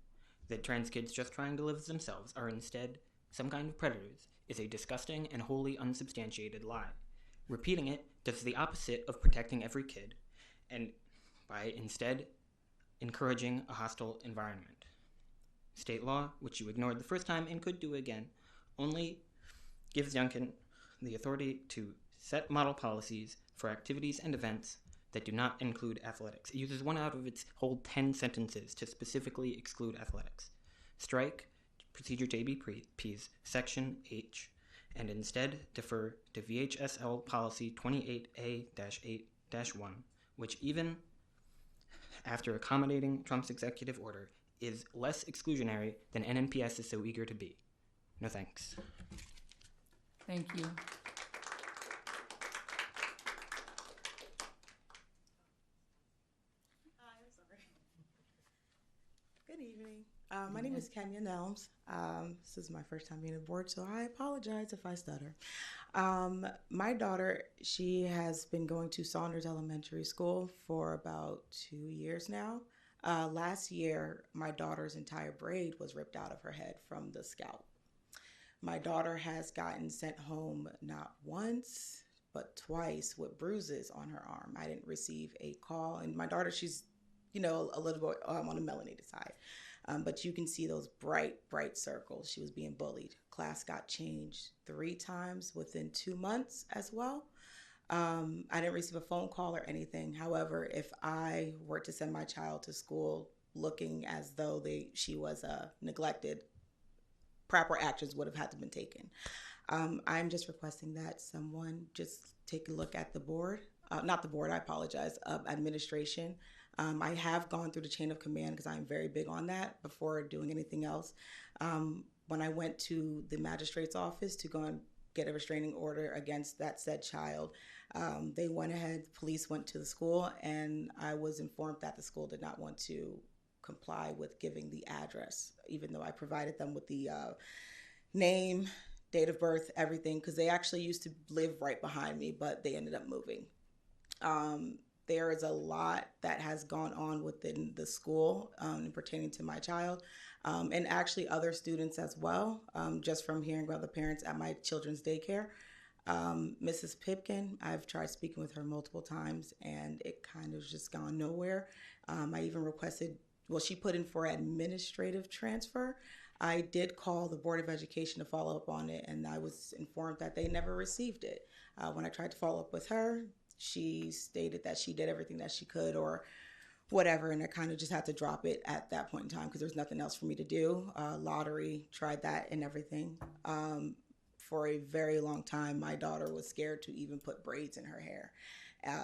that trans kids just trying to live as themselves are instead some kind of predators is a disgusting and wholly unsubstantiated lie. Repeating it does the opposite of protecting every kid, and by instead encouraging a hostile environment. State law, which you ignored the first time and could do again, only gives Youngkin the authority to set model policies for activities and events that do not include athletics. It uses 1 out of its whole 10 sentences to specifically exclude athletics. Strike procedure JBP's section H and instead defer to VHSL policy 28A-8-1, which even after accommodating Trump's executive order is less exclusionary than NNPS is so eager to be. No thanks. Thank you. Good evening. My name is Kenya Nelms. This is my first time being on board, so I apologize if I stutter. My daughter, she has been going to Saunders Elementary School for about 2 years now. Last year, my daughter's entire braid was ripped out of her head from the scalp. My daughter has gotten sent home not once, but twice with bruises on her arm. I didn't receive a call. And my daughter, she's, a little bit on the melanated side. But you can see those bright circles. She was being bullied. Class got changed 3 times within 2 months as well. I didn't receive a phone call or anything. However, if I were to send my child to school looking as though she was neglected, proper actions would have had to been taken. I'm just requesting that someone just take a look at the board, not the board, I apologize, administration. I have gone through the chain of command because I'm very big on that before doing anything else. When I went to the magistrate's office to go and get a restraining order against that said child, they went ahead, the police went to the school, and I was informed that the school did not want to comply with giving the address, even though I provided them with the name, date of birth, everything, because they actually used to live right behind me, but they ended up moving. There is a lot that has gone on within the school pertaining to my child, and actually other students as well, just from hearing about the parents at my children's daycare. Mrs. Pipkin, I've tried speaking with her multiple times, and it kind of just gone nowhere. I even requested, she put in for administrative transfer. I did call the Board of Education to follow up on it, and I was informed that they never received it. When I tried to follow up with her, she stated that she did everything that she could or whatever, and I kind of just had to drop it at that point in time because there's nothing else for me to do. Lottery, tried that and everything. for a very long time, my daughter was scared to even put braids in her hair.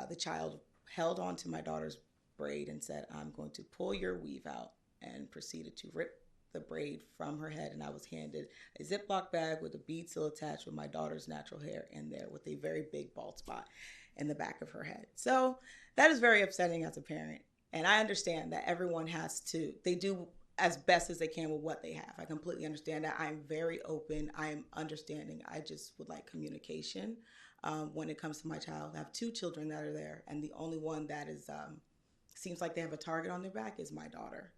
The child held on to my daughter's braid and said, "I'm going to pull your weave out," and proceeded to rip the braid from her head. And I was handed a Ziploc bag with a bead seal attached with my daughter's natural hair in there with a very big bald spot in the back of her head. So that is very upsetting as a parent. And I understand that everyone they do as best as they can with what they have. I completely understand that. I'm very open. I am understanding. I just would like communication when it comes to my child. I have 2 children that are there, and the only one that is seems like they have a target on their back is my daughter.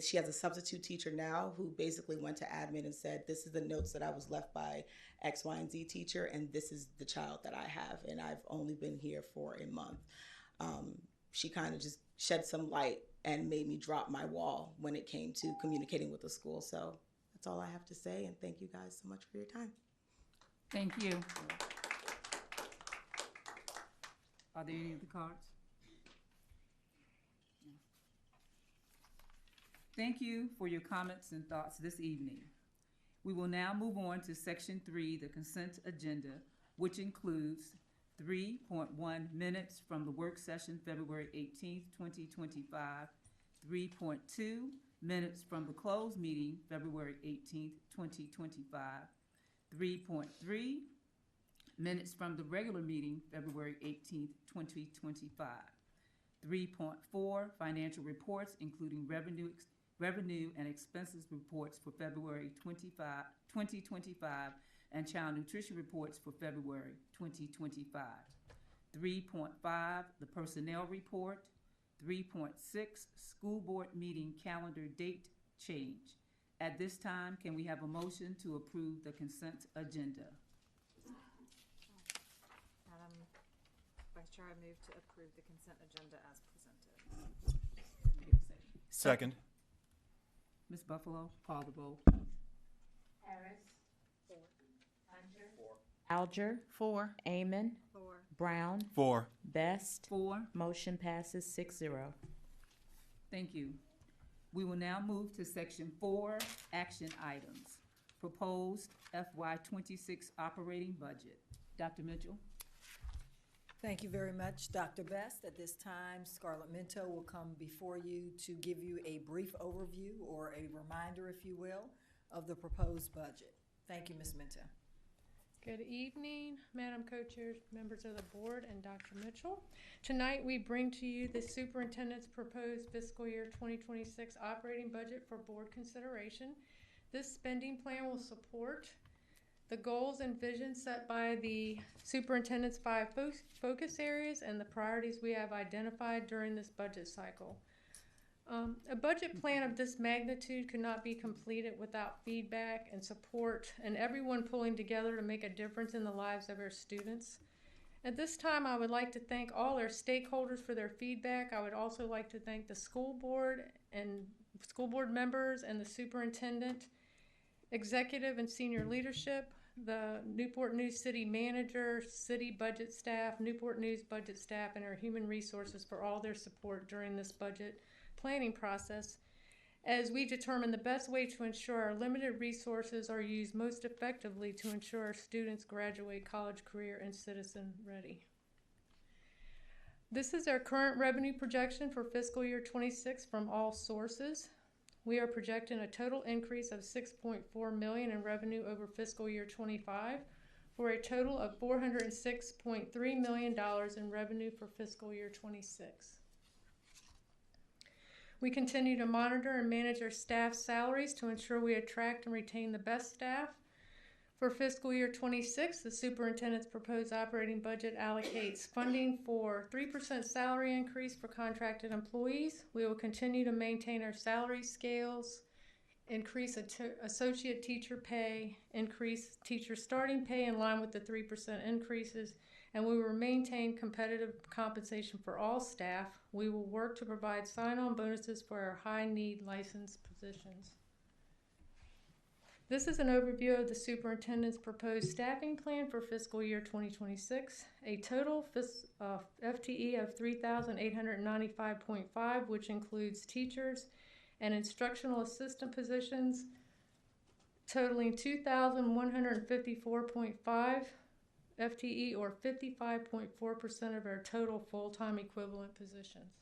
She has a substitute teacher now who basically went to admin and said, "This is the notes that I was left by X, Y, and Z teacher, and this is the child that I have, and I've only been here for a month." She kind of just shed some light and made me drop my wall when it came to communicating with the school. So that's all I have to say, and thank you guys so much for your time. Thank you. Are there any other cards? Thank you for your comments and thoughts this evening. We will now move on to Section 3, the consent agenda, which includes 3.1 minutes from the work session February 18th, 2025, 3.2 minutes from the closed meeting February 18th, 2025, 3.3 minutes from the regular meeting February 18th, 2025, 3.4 financial reports including revenue and expenses reports for February 2025 and child nutrition reports for February 2025. 3.5, the personnel report. 3.6, school board meeting calendar date change. At this time, can we have a motion to approve the consent agenda? Madam Vice Chair, I move to approve the consent agenda as presented. Second. Ms. Buffalo, call the vote. Harris. 4. Hunter. 4. Alger. 4. Amon. 4. Brown. 4. Best. 4. Motion passes 6-0. Thank you. We will now move to Section 4, action items. Proposed FY26 operating budget. Dr. Mitchell. Thank you very much, Dr. Best. At this time, Scarlett Minto will come before you to give you a brief overview or a reminder, if you will, of the proposed budget. Thank you, Ms. Minto. Good evening, Madam Co-Chair, members of the board, and Dr. Mitchell. Tonight, we bring to you the superintendent's proposed fiscal year 2026 operating budget for board consideration. This spending plan will support the goals and visions set by the superintendent's 5 focus areas and the priorities we have identified during this budget cycle. A budget plan of this magnitude could not be completed without feedback and support and everyone pulling together to make a difference in the lives of our students. At this time, I would like to thank all our stakeholders for their feedback. I would also like to thank the school board and school board members and the superintendent, executive and senior leadership, the Newport News City Manager, City Budget Staff, Newport News Budget Staff, and our Human Resources for all their support during this budget planning process as we determine the best way to ensure our limited resources are used most effectively to ensure our students graduate college, career, and citizen ready. This is our current revenue projection for fiscal year 26 from all sources. We are projecting a total increase of $6.4 million in revenue over fiscal year 25 for a total of $406.3 million in revenue for fiscal year 26. We continue to monitor and manage our staff salaries to ensure we attract and retain the best staff. For fiscal year 26, the superintendent's proposed operating budget allocates funding for 3% salary increase for contracted employees. We will continue to maintain our salary scales, increase associate teacher pay, increase teacher starting pay in line with the 3% increases, and we will maintain competitive compensation for all staff. We will work to provide sign-on bonuses for our high-need licensed positions. This is an overview of the superintendent's proposed staffing plan for fiscal year 2026. A total FTE of 3,895.5, which includes teachers and instructional assistant positions, totaling 2,154.5 FTE, or 55.4% of our total full-time equivalent positions.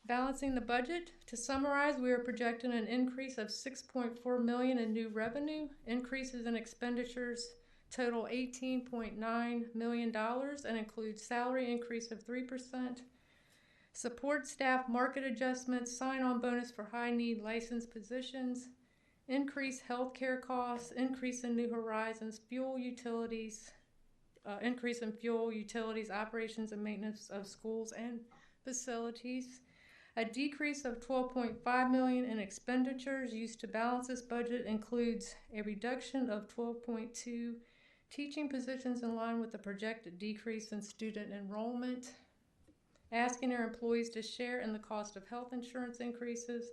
Balancing the budget. To summarize, we are projecting an increase of $6.4 million in new revenue. Increases in expenditures total $18.9 million and include salary increase of 3%, support staff market adjustments, sign-on bonus for high-need licensed positions, increased healthcare costs, increase in New Horizons, fuel utilities, increase in fuel utilities, operations and maintenance of schools and facilities. A decrease of $12.5 million in expenditures used to balance this budget includes a reduction of 12.2 teaching positions in line with the projected decrease in student enrollment, asking our employees to share in the cost of health insurance increases,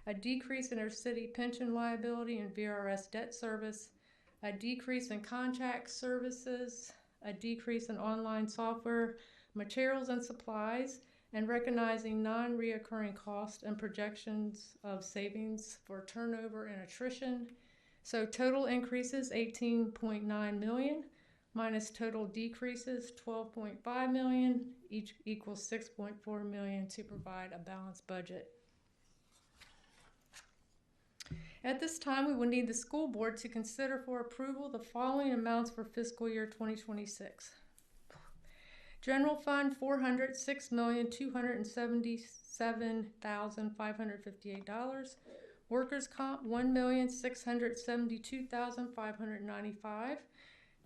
a decrease in our city pension liability and VRS debt service, a decrease in contract services, a decrease in online software, materials and supplies, and recognizing non-reoccurring costs and projections of savings for turnover and attrition. So total increases $18.9 million minus total decreases $12.5 million, each equals $6.4 million to provide a balanced budget. At this time, we will need the school board to consider for approval the following amounts for fiscal year 2026. General Fund $406,277,558. Workers' Comp $1,672,595.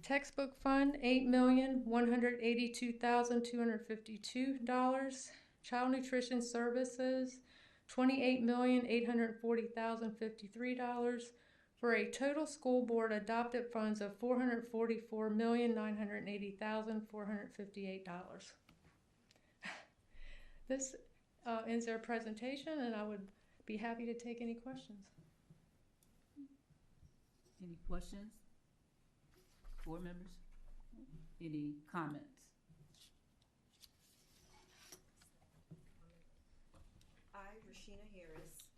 Textbook Fund $8,182,252. Child Nutrition Services $28,840,053, for a total school board adopted funds of $444,980,458. This ends our presentation, and I would be happy to take any questions. Any questions? Board members? Any comments? I, Rashina Harris.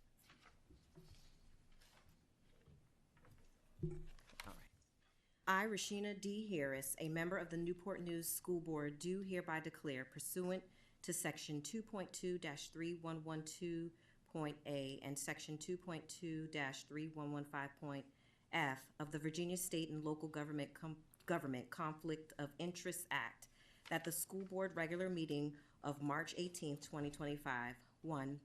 I, Rashina D. Harris, a member of the Newport News School Board, do hereby declare pursuant to Section 2.2-3112.A and Section 2.2-3115.F of the Virginia State and Local Government Conflict of Interest Act that the school board regular meeting of March 18, 2025, 1.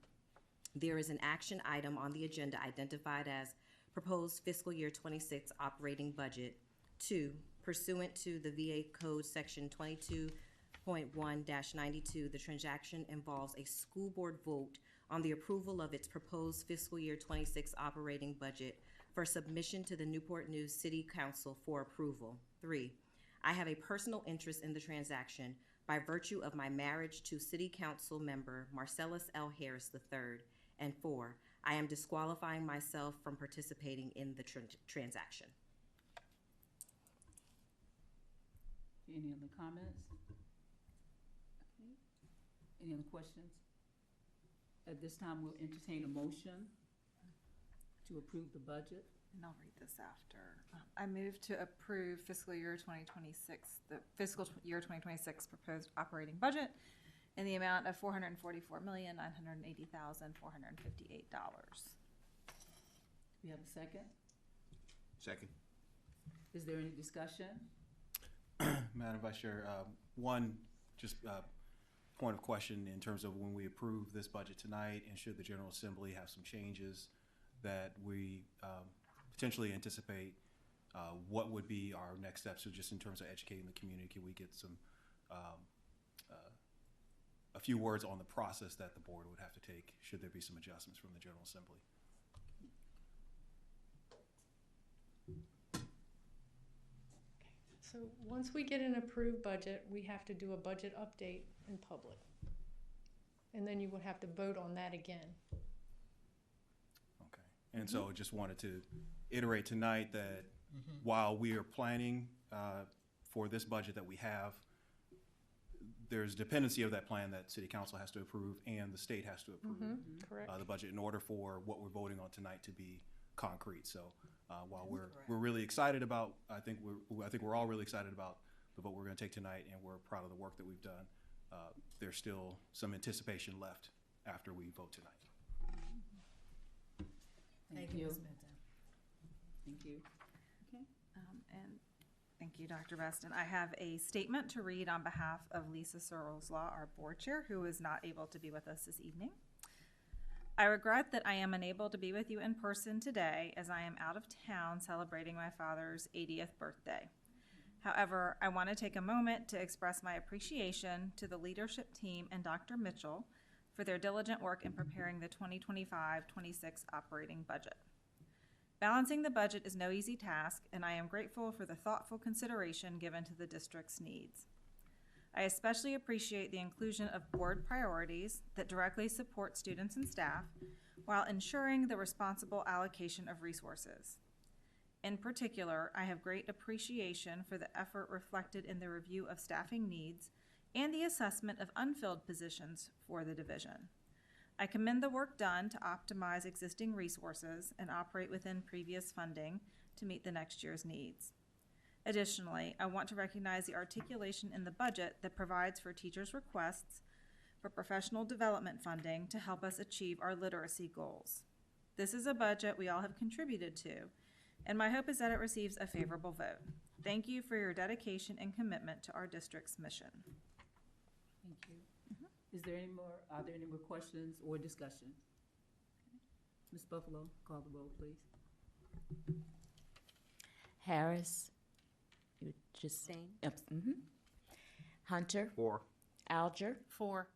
There is an action item on the agenda identified as proposed fiscal year 26 operating budget. 2. Pursuant to the VA Code Section 22.1-92, the transaction involves a school board vote on the approval of its proposed fiscal year 26 operating budget for submission to the Newport News City Council for approval. 3. I have a personal interest in the transaction by virtue of my marriage to City Council member Marcellus L. Harris III. And 4. I am disqualifying myself from participating in the transaction. Any other comments? Okay. Any other questions? At this time, we'll entertain a motion to approve the budget. And I'll read this after. I move to approve fiscal year 2026, the fiscal year 2026 proposed operating budget in the amount of $444,980,458. We have a second? Second. Is there any discussion? Madam Vice Chair, one just point of question in terms of when we approve this budget tonight, and should the General Assembly have some changes that we potentially anticipate, what would be our next steps? So just in terms of educating the community, can we get some a few words on the process that the board would have to take should there be some adjustments from the General Assembly? So once we get an approved budget, we have to do a budget update in public. And then you would have to vote on that again. Okay. And so just wanted to iterate tonight that while we are planning for this budget that we have, there's dependency of that plan that City Council has to approve and the state has to approve Correct. the budget in order for what we're voting on tonight to be concrete. So while we're really excited about, I think we're all really excited about the vote we're going to take tonight, and we're proud of the work that we've done. There's still some anticipation left after we vote tonight. Thank you, Ms. Minton. Thank you. Okay. And thank you, Dr. Beston. I have a statement to read on behalf of Lisa Searles-Law, our board chair, who is not able to be with us this evening. I regret that I am unable to be with you in person today, as I am out of town celebrating my father's 80th birthday. However, I want to take a moment to express my appreciation to the leadership team and Dr. Mitchell for their diligent work in preparing the 2025-26 operating budget. Balancing the budget is no easy task, and I am grateful for the thoughtful consideration given to the district's needs. I especially appreciate the inclusion of board priorities that directly support students and staff while ensuring the responsible allocation of resources. In particular, I have great appreciation for the effort reflected in the review of staffing needs and the assessment of unfilled positions for the division. I commend the work done to optimize existing resources and operate within previous funding to meet the next year's needs. Additionally, I want to recognize the articulation in the budget that provides for teachers' requests for professional development funding to help us achieve our literacy goals. This is a budget we all have contributed to, and my hope is that it receives a favorable vote. Thank you for your dedication and commitment to our district's mission. Thank you. Are there any more questions or discussion? Ms. Buffalo, call the roll, please. Harris. You just. Hunter. 4. Alger. 4.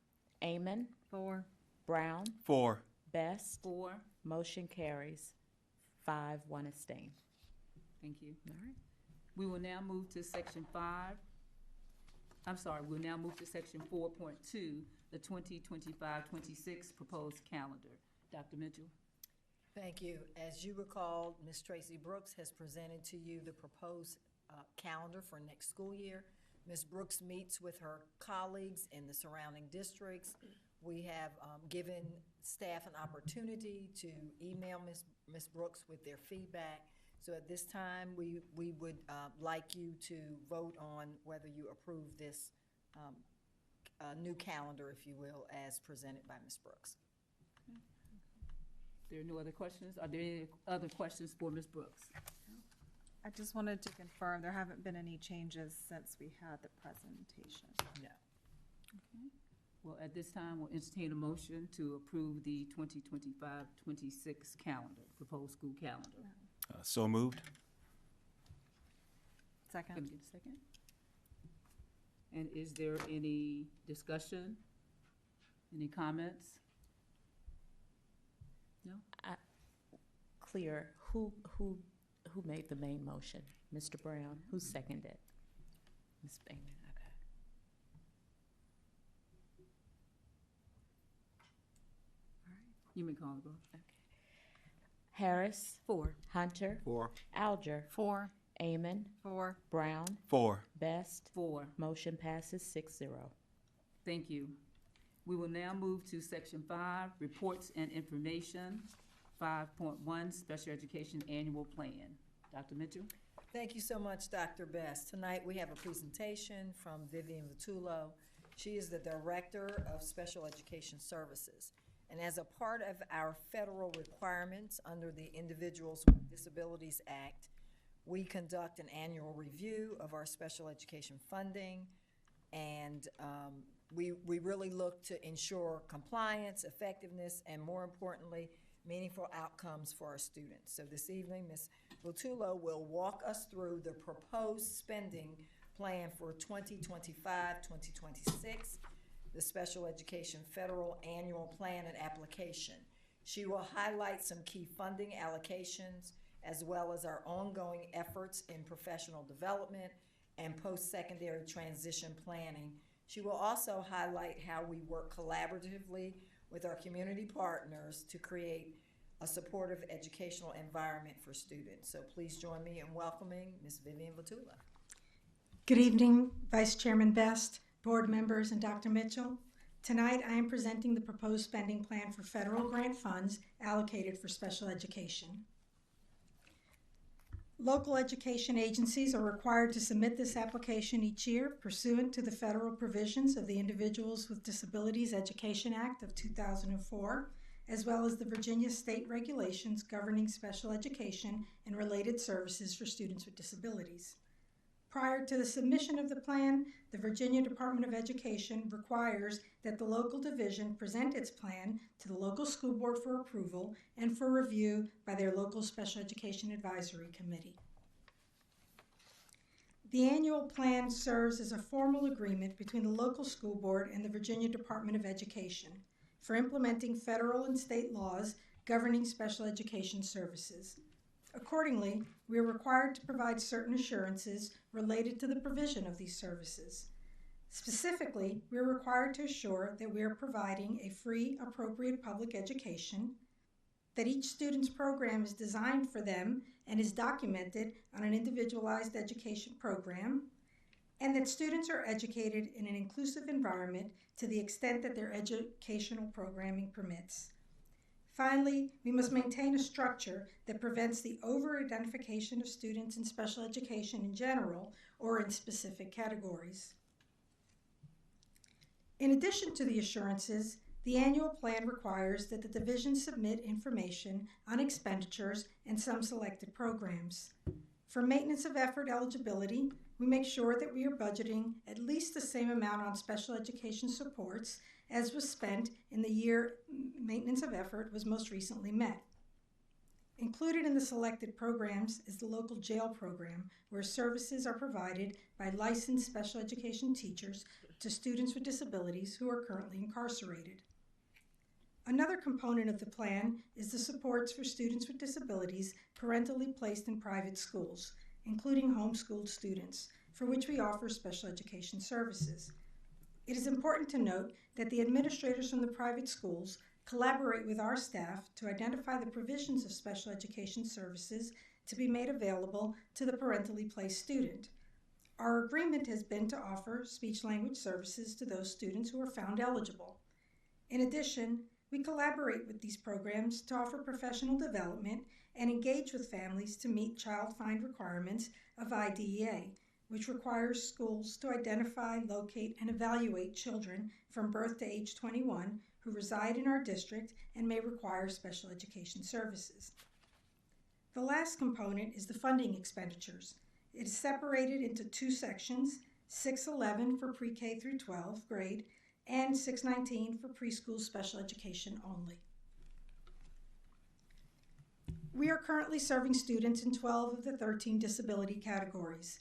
Amon. 4. Brown. 4. Best. 4. Motion carries. 5, 1 abstain. Thank you. All right. We will now move to section 5. I'm sorry, we'll now move to section 4.2, the 2025-26 proposed calendar. Dr. Mitchell. Thank you. As you recall, Ms. Tracy Brooks has presented to you the proposed calendar for next school year. Ms. Brooks meets with her colleagues in the surrounding districts. We have given staff an opportunity to email Ms. Brooks with their feedback. So at this time, we would like you to vote on whether you approve this new calendar, if you will, as presented by Ms. Brooks. There are no other questions? Are there any other questions for Ms. Brooks? I just wanted to confirm there haven't been any changes since we had the presentation. No. Okay. Well, at this time, we'll entertain a motion to approve the 2025-26 calendar, proposed school calendar. So moved. Second. Can I get a second? And is there any discussion? Any comments? No? Clear. Who made the main motion? Mr. Brown. Who seconded? Ms. Bateman. Okay. All right. You may call the vote. Okay. Harris. 4. Hunter. 4. Alger. 4. Amon. 4. Brown. 4. Best. 4. Motion passes 6-0. Thank you. We will now move to section 5, reports and information. 5.1, special education annual plan. Dr. Mitchell? Thank you so much, Dr. Best. Tonight we have a presentation from Vivian Vitullo. She is the Director of Special Education Services. And as a part of our federal requirements under the Individuals with Disabilities Act, we conduct an annual review of our special education funding, and we really look to ensure compliance, effectiveness, and more importantly, meaningful outcomes for our students. So this evening, Ms. Vitullo will walk us through the proposed spending plan for 2025-2026, the Special Education Federal Annual Plan and Application. She will highlight some key funding allocations as well as our ongoing efforts in professional development and post-secondary transition planning. She will also highlight how we work collaboratively with our community partners to create a supportive educational environment for students. So please join me in welcoming Ms. Vivian Vitullo. Good evening, Vice Chairman Best, board members, and Dr. Mitchell. Tonight I am presenting the proposed spending plan for federal grant funds allocated for special education. Local education agencies are required to submit this application each year pursuant to the federal provisions of the Individuals with Disabilities Education Act of 2004, as well as the Virginia state regulations governing special education and related services for students with disabilities. Prior to the submission of the plan, the Virginia Department of Education requires that the local division present its plan to the local school board for approval and for review by their local special education advisory committee. The annual plan serves as a formal agreement between the local school board and the Virginia Department of Education for implementing federal and state laws governing special education services. Accordingly, we are required to provide certain assurances related to the provision of these services. Specifically, we are required to assure that we are providing a free, appropriate public education, that each student's program is designed for them and is documented on an individualized education program, and that students are educated in an inclusive environment to the extent that their educational programming permits. Finally, we must maintain a structure that prevents the over-identification of students in special education in general or in specific categories. In addition to the assurances, the annual plan requires that the division submit information on expenditures and some selected programs. For maintenance of effort eligibility, we make sure that we are budgeting at least the same amount on special education supports as was spent in the year maintenance of effort was most recently met. Included in the selected programs is the local jail program, where services are provided by licensed special education teachers to students with disabilities who are currently incarcerated. Another component of the plan is the supports for students with disabilities parentally placed in private schools, including homeschooled students, for which we offer special education services. It is important to note that the administrators from the private schools collaborate with our staff to identify the provisions of special education services to be made available to the parentally placed student. Our agreement has been to offer speech-language services to those students who are found eligible. In addition, we collaborate with these programs to offer professional development and engage with families to meet child find requirements of IDEA, which requires schools to identify, locate, and evaluate children from birth to age 21 who reside in our district and may require special education services. The last component is the funding expenditures. It is separated into two sections, 611 for pre-K through 12 grade and 619 for preschool special education only. We are currently serving students in 12 of the 13 disability categories.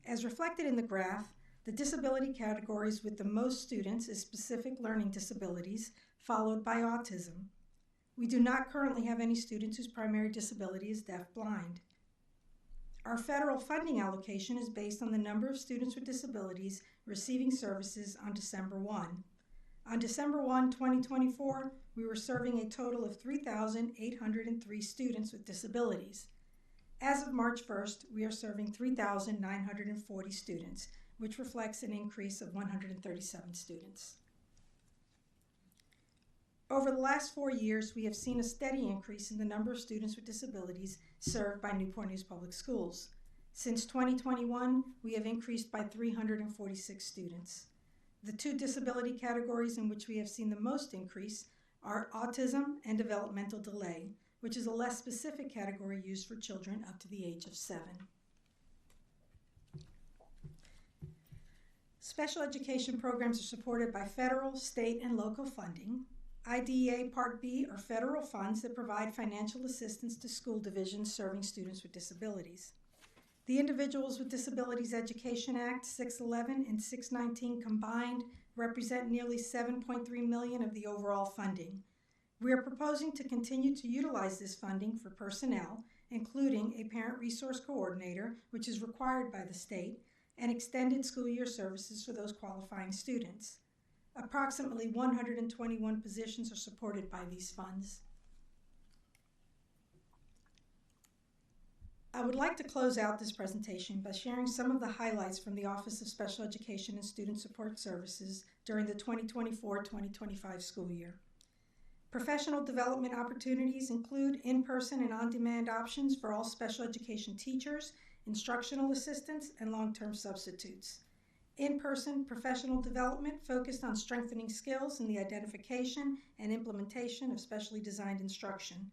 As reflected in the graph, the disability categories with the most students is specific learning disabilities, followed by autism. We do not currently have any students whose primary disability is deaf-blind. Our federal funding allocation is based on the number of students with disabilities receiving services on December 1. On December 1, 2024, we were serving a total of 3,803 students with disabilities. As of March 1st, we are serving 3,940 students, which reflects an increase of 137 students. Over the last 4 years, we have seen a steady increase in the number of students with disabilities served by Newport News Public Schools. Since 2021, we have increased by 346 students. The two disability categories in which we have seen the most increase are autism and developmental delay, which is a less specific category used for children up to the age of 7. Special education programs are supported by federal, state, and local funding. IDEA Part B are federal funds that provide financial assistance to school divisions serving students with disabilities. The Individuals with Disabilities Education Act 611 and 619 combined represent nearly $7.3 million of the overall funding. We are proposing to continue to utilize this funding for personnel, including a parent resource coordinator, which is required by the state, and extended school year services for those qualifying students. Approximately 121 positions are supported by these funds. I would like to close out this presentation by sharing some of the highlights from the Office of Special Education and Student Support Services during the 2024-2025 school year. Professional development opportunities include in-person and on-demand options for all special education teachers, instructional assistants, and long-term substitutes. In-person professional development focused on strengthening skills in the identification and implementation of specially designed instruction.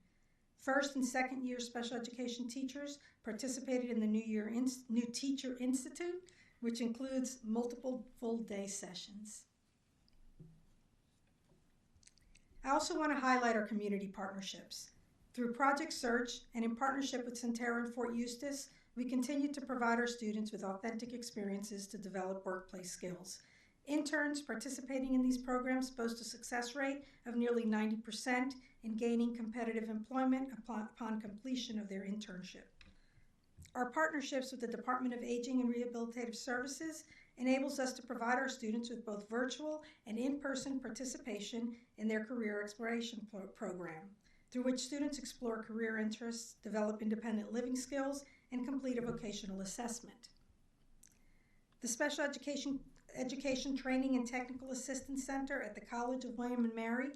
First and second year special education teachers participated in the New Teacher Institute, which includes multiple full-day sessions. I also want to highlight our community partnerships. Through Project Search and in partnership with Centera and Fort Eustis, we continue to provide our students with authentic experiences to develop workplace skills. Interns participating in these programs boast a success rate of nearly 90% in gaining competitive employment upon completion of their internship. Our partnerships with the Department of Aging and Rehabilitative Services enables us to provide our students with both virtual and in-person participation in their career exploration program, through which students explore career interests, develop independent living skills, and complete a vocational assessment. The Special Education Training and Technical Assistance Center at the College of William & Mary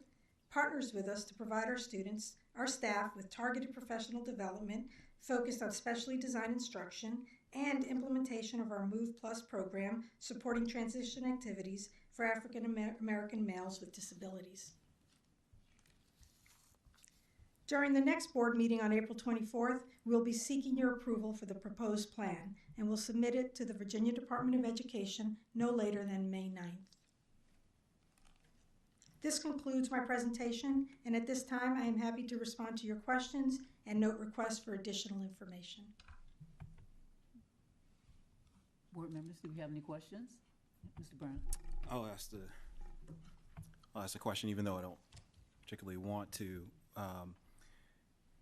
partners with us to provide our staff with targeted professional development focused on specially designed instruction and implementation of our Move Plus program supporting transition activities for African American males with disabilities. During the next board meeting on April 24th, we'll be seeking your approval for the proposed plan, and we'll submit it to the Virginia Department of Education no later than May 9th. This concludes my presentation, and at this time, I am happy to respond to your questions and note requests for additional information. Board members, do we have any questions? Mr. Brown. I'll ask the question, even though I don't particularly want to.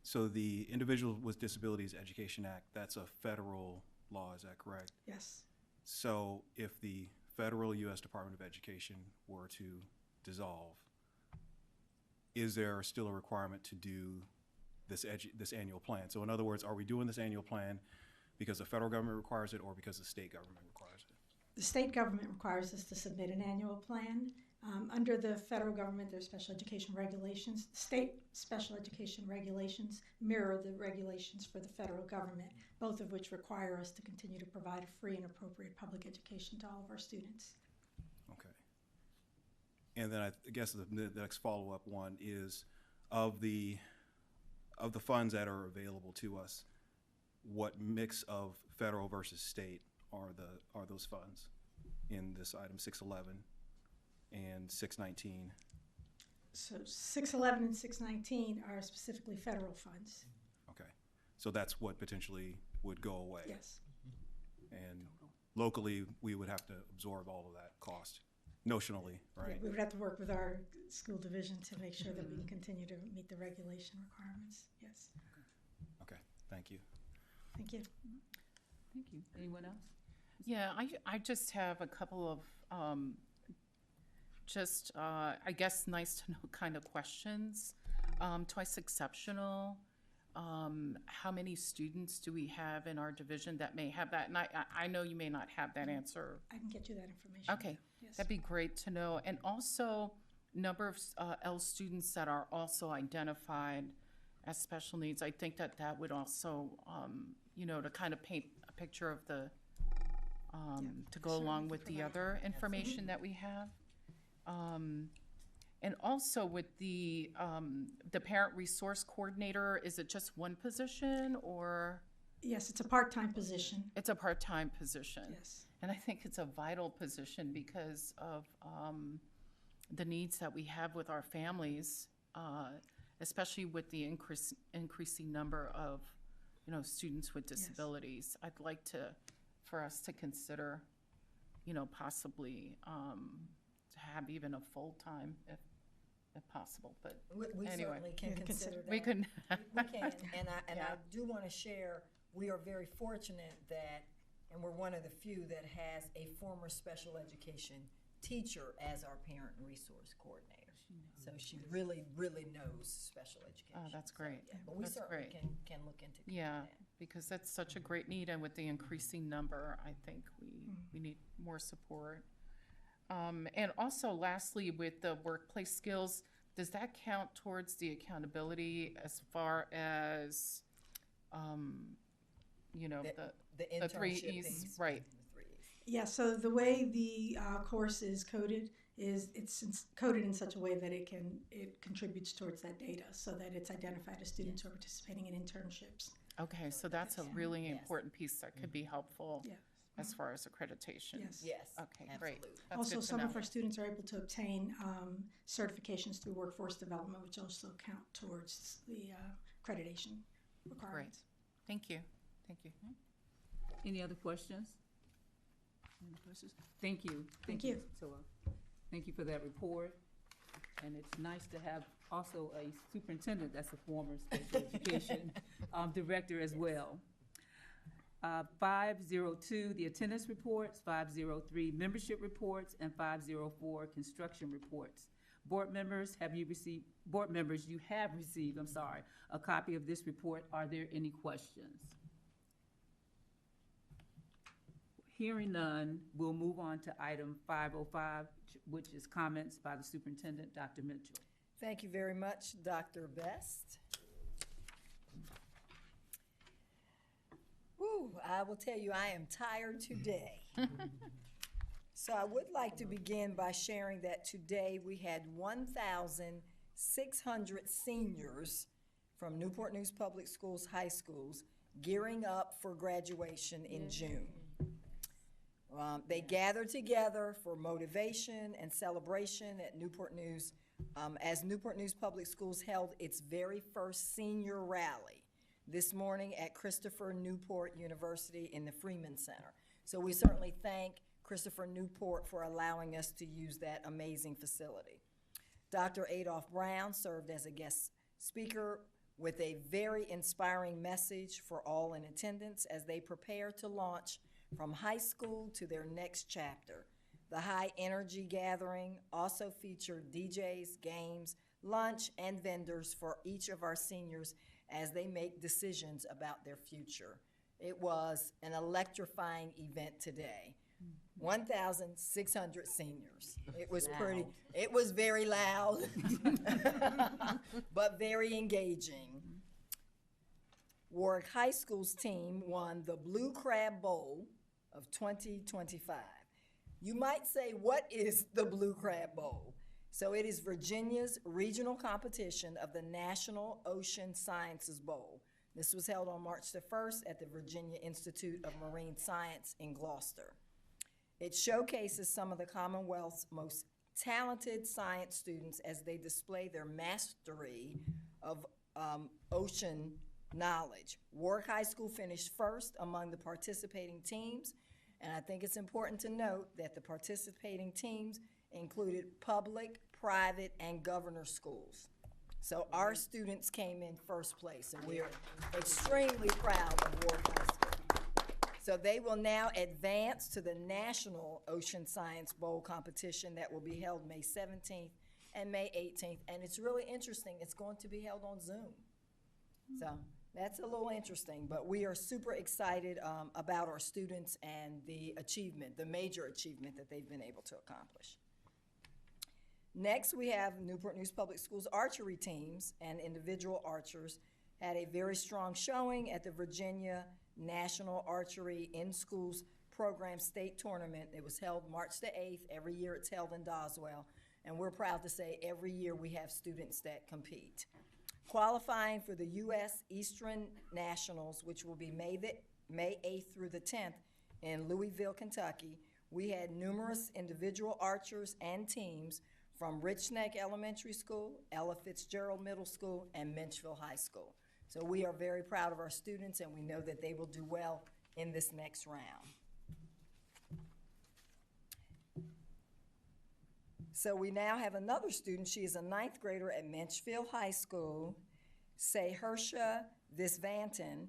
So the Individuals with Disabilities Education Act, that's a federal law, is that correct? Yes. So if the federal U.S. Department of Education were to dissolve, is there still a requirement to do this annual plan? So in other words, are we doing this annual plan because the federal government requires it or because the state government requires it? The state government requires us to submit an annual plan. Under the federal government, there's special education regulations. State special education regulations mirror the regulations for the federal government, both of which require us to continue to provide a free and appropriate public education to all of our students. Okay. And then I guess the next follow-up one is, of the funds that are available to us, what mix of federal versus state are those funds in this item 611 and 619? So 611 and 619 are specifically federal funds. Okay, so that's what potentially would go away. Yes. And locally, we would have to absorb all of that cost, notionally, right? Yeah, we would have to work with our school division to make sure that we can continue to meet the regulation requirements. Yes. Okay, thank you. Thank you. Thank you. Anyone else? Yeah, I just have a couple of I guess nice to know kind of questions. Twice exceptional. How many students do we have in our division that may have that? And I know you may not have that answer. I can get you that information. Okay, Yes. that'd be great to know. And also, number of L students that are also identified as special needs. I think that would also, to kind of paint a picture of the, to go along with the other information that we have. And also with the parent resource coordinator, is it just one position or? Yes, it's a part-time position. It's a part-time position. Yes. And I think it's a vital position because of the needs that we have with our families, especially with the increasing number of, students with disabilities. Yes. I'd like for us to consider, possibly to have even a full-time if possible, but we anyway. certainly can consider that. We can. We can, and I do want to share, we are very fortunate that, and we're one of the few that has a former special education teacher as our parent and resource coordinator. So she really, really knows special education. Oh, that's great. Yeah, but we That's certainly great. can look into Yeah, that. because that's such a great need, and with the increasing number, I think we need more support. And also, lastly, with the workplace skills, does that count towards the accountability as far as, the three internship E's? piece. Right. Yeah, so the way the course is coded is it's coded in such a way that it contributes towards that data so that it's identified as students who are participating in internships. Okay, so that's a really important piece that could be helpful Yeah. as far as accreditation. Yes. Yes. Okay, great. That's Also, good to some know. of our students are able to obtain certifications through workforce development, which also count towards the accreditation requirements. Great. Thank you. Thank you. Any other questions? Any questions? Thank you. Thank you. So, thank you for that report. And it's nice to have also a superintendent that's a former special education director as well. 502, the attendance reports, 503, membership reports, and 504, construction reports. Board members, you have received, a copy of this report. Are there any questions? Hearing none, we'll move on to item 505, which is comments by the superintendent, Dr. Mitchell. Thank you very much, Dr. Best. Woo, I will tell you, I am tired today. So I would like to begin by sharing that today we had 1,600 seniors from Newport News Public Schools high schools gearing up for graduation in June. They gathered together for motivation and celebration at Newport News as Newport News Public Schools held its very first senior rally this morning at Christopher Newport University in the Freeman Center. So we certainly thank Christopher Newport for allowing us to use that amazing facility. Dr. Adolph Brown served as a guest speaker with a very inspiring message for all in attendance as they prepare to launch from high school to their next chapter. The high energy gathering also featured DJs, games, lunch, and vendors for each of our seniors as they make decisions about their future. It was an electrifying event today. 1,600 seniors. It was pretty, it was very loud, but very engaging. Warwick High School's team won the Blue Crab Bowl of 2025. You might say, what is the Blue Crab Bowl? So it is Virginia's regional competition of the National Ocean Sciences Bowl. This was held on March the 1st at the Virginia Institute of Marine Science in Gloucester. It showcases some of the Commonwealth's most talented science students as they display their mastery of ocean knowledge. Warwick High School finished first among the participating teams, and I think it's important to note that the participating teams included public, private, and governor schools. So our students came in first place, and we are extremely proud of Warwick High School. So they will now advance to the National Ocean Science Bowl competition that will be held May 17th and May 18th, and it's really interesting. It's going to be held on Zoom. So that's a little interesting, but we are super excited about our students and the achievement, the major achievement that they've been able to accomplish. Next, we have Newport News Public Schools archery teams and individual archers had a very strong showing at the Virginia National Archery in Schools Program State Tournament. It was held March the 8th. Every year it's held in Doswell, and we're proud to say every year we have students that compete. Qualifying for the U.S. Eastern Nationals, which will be May 8th through the 10th in Louisville, Kentucky, we had numerous individual archers and teams from Rich Neck Elementary School, Ella Fitzgerald Middle School, and Menchville High School. So we are very proud of our students, and we know that they will do well in this next round. So we now have another student. She is a 9th grader at Menchville High School, Sayersha Visvanten.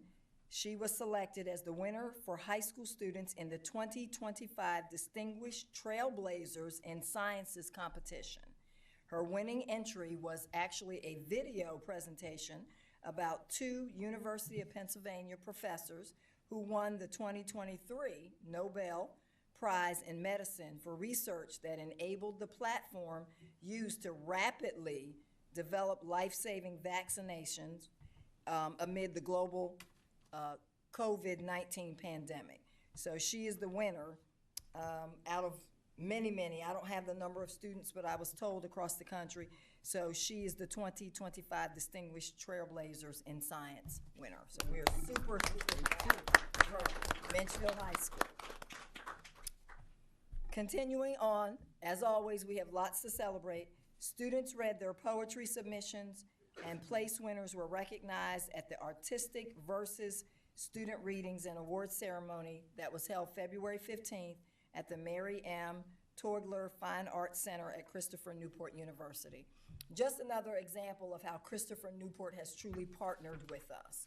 She was selected as the winner for high school students in the 2025 Distinguished Trailblazers in Sciences competition. Her winning entry was actually a video presentation about 2 University of Pennsylvania professors who won the 2023 Nobel Prize in Medicine for research that enabled the platform used to rapidly develop life-saving vaccinations amid the global COVID-19 pandemic. So she is the winner out of many. I don't have the number of students, but I was told across the country. So she is the 2025 Distinguished Trailblazers in Science winner. So we are super proud of her, Menchville High School. Continuing on, as always, we have lots to celebrate. Students read their poetry submissions, and place winners were recognized at the Artistic Verses Student Readings and Awards Ceremony that was held February 15th at the Mary M. Torgler Fine Arts Center at Christopher Newport University. Just another example of how Christopher Newport has truly partnered with us.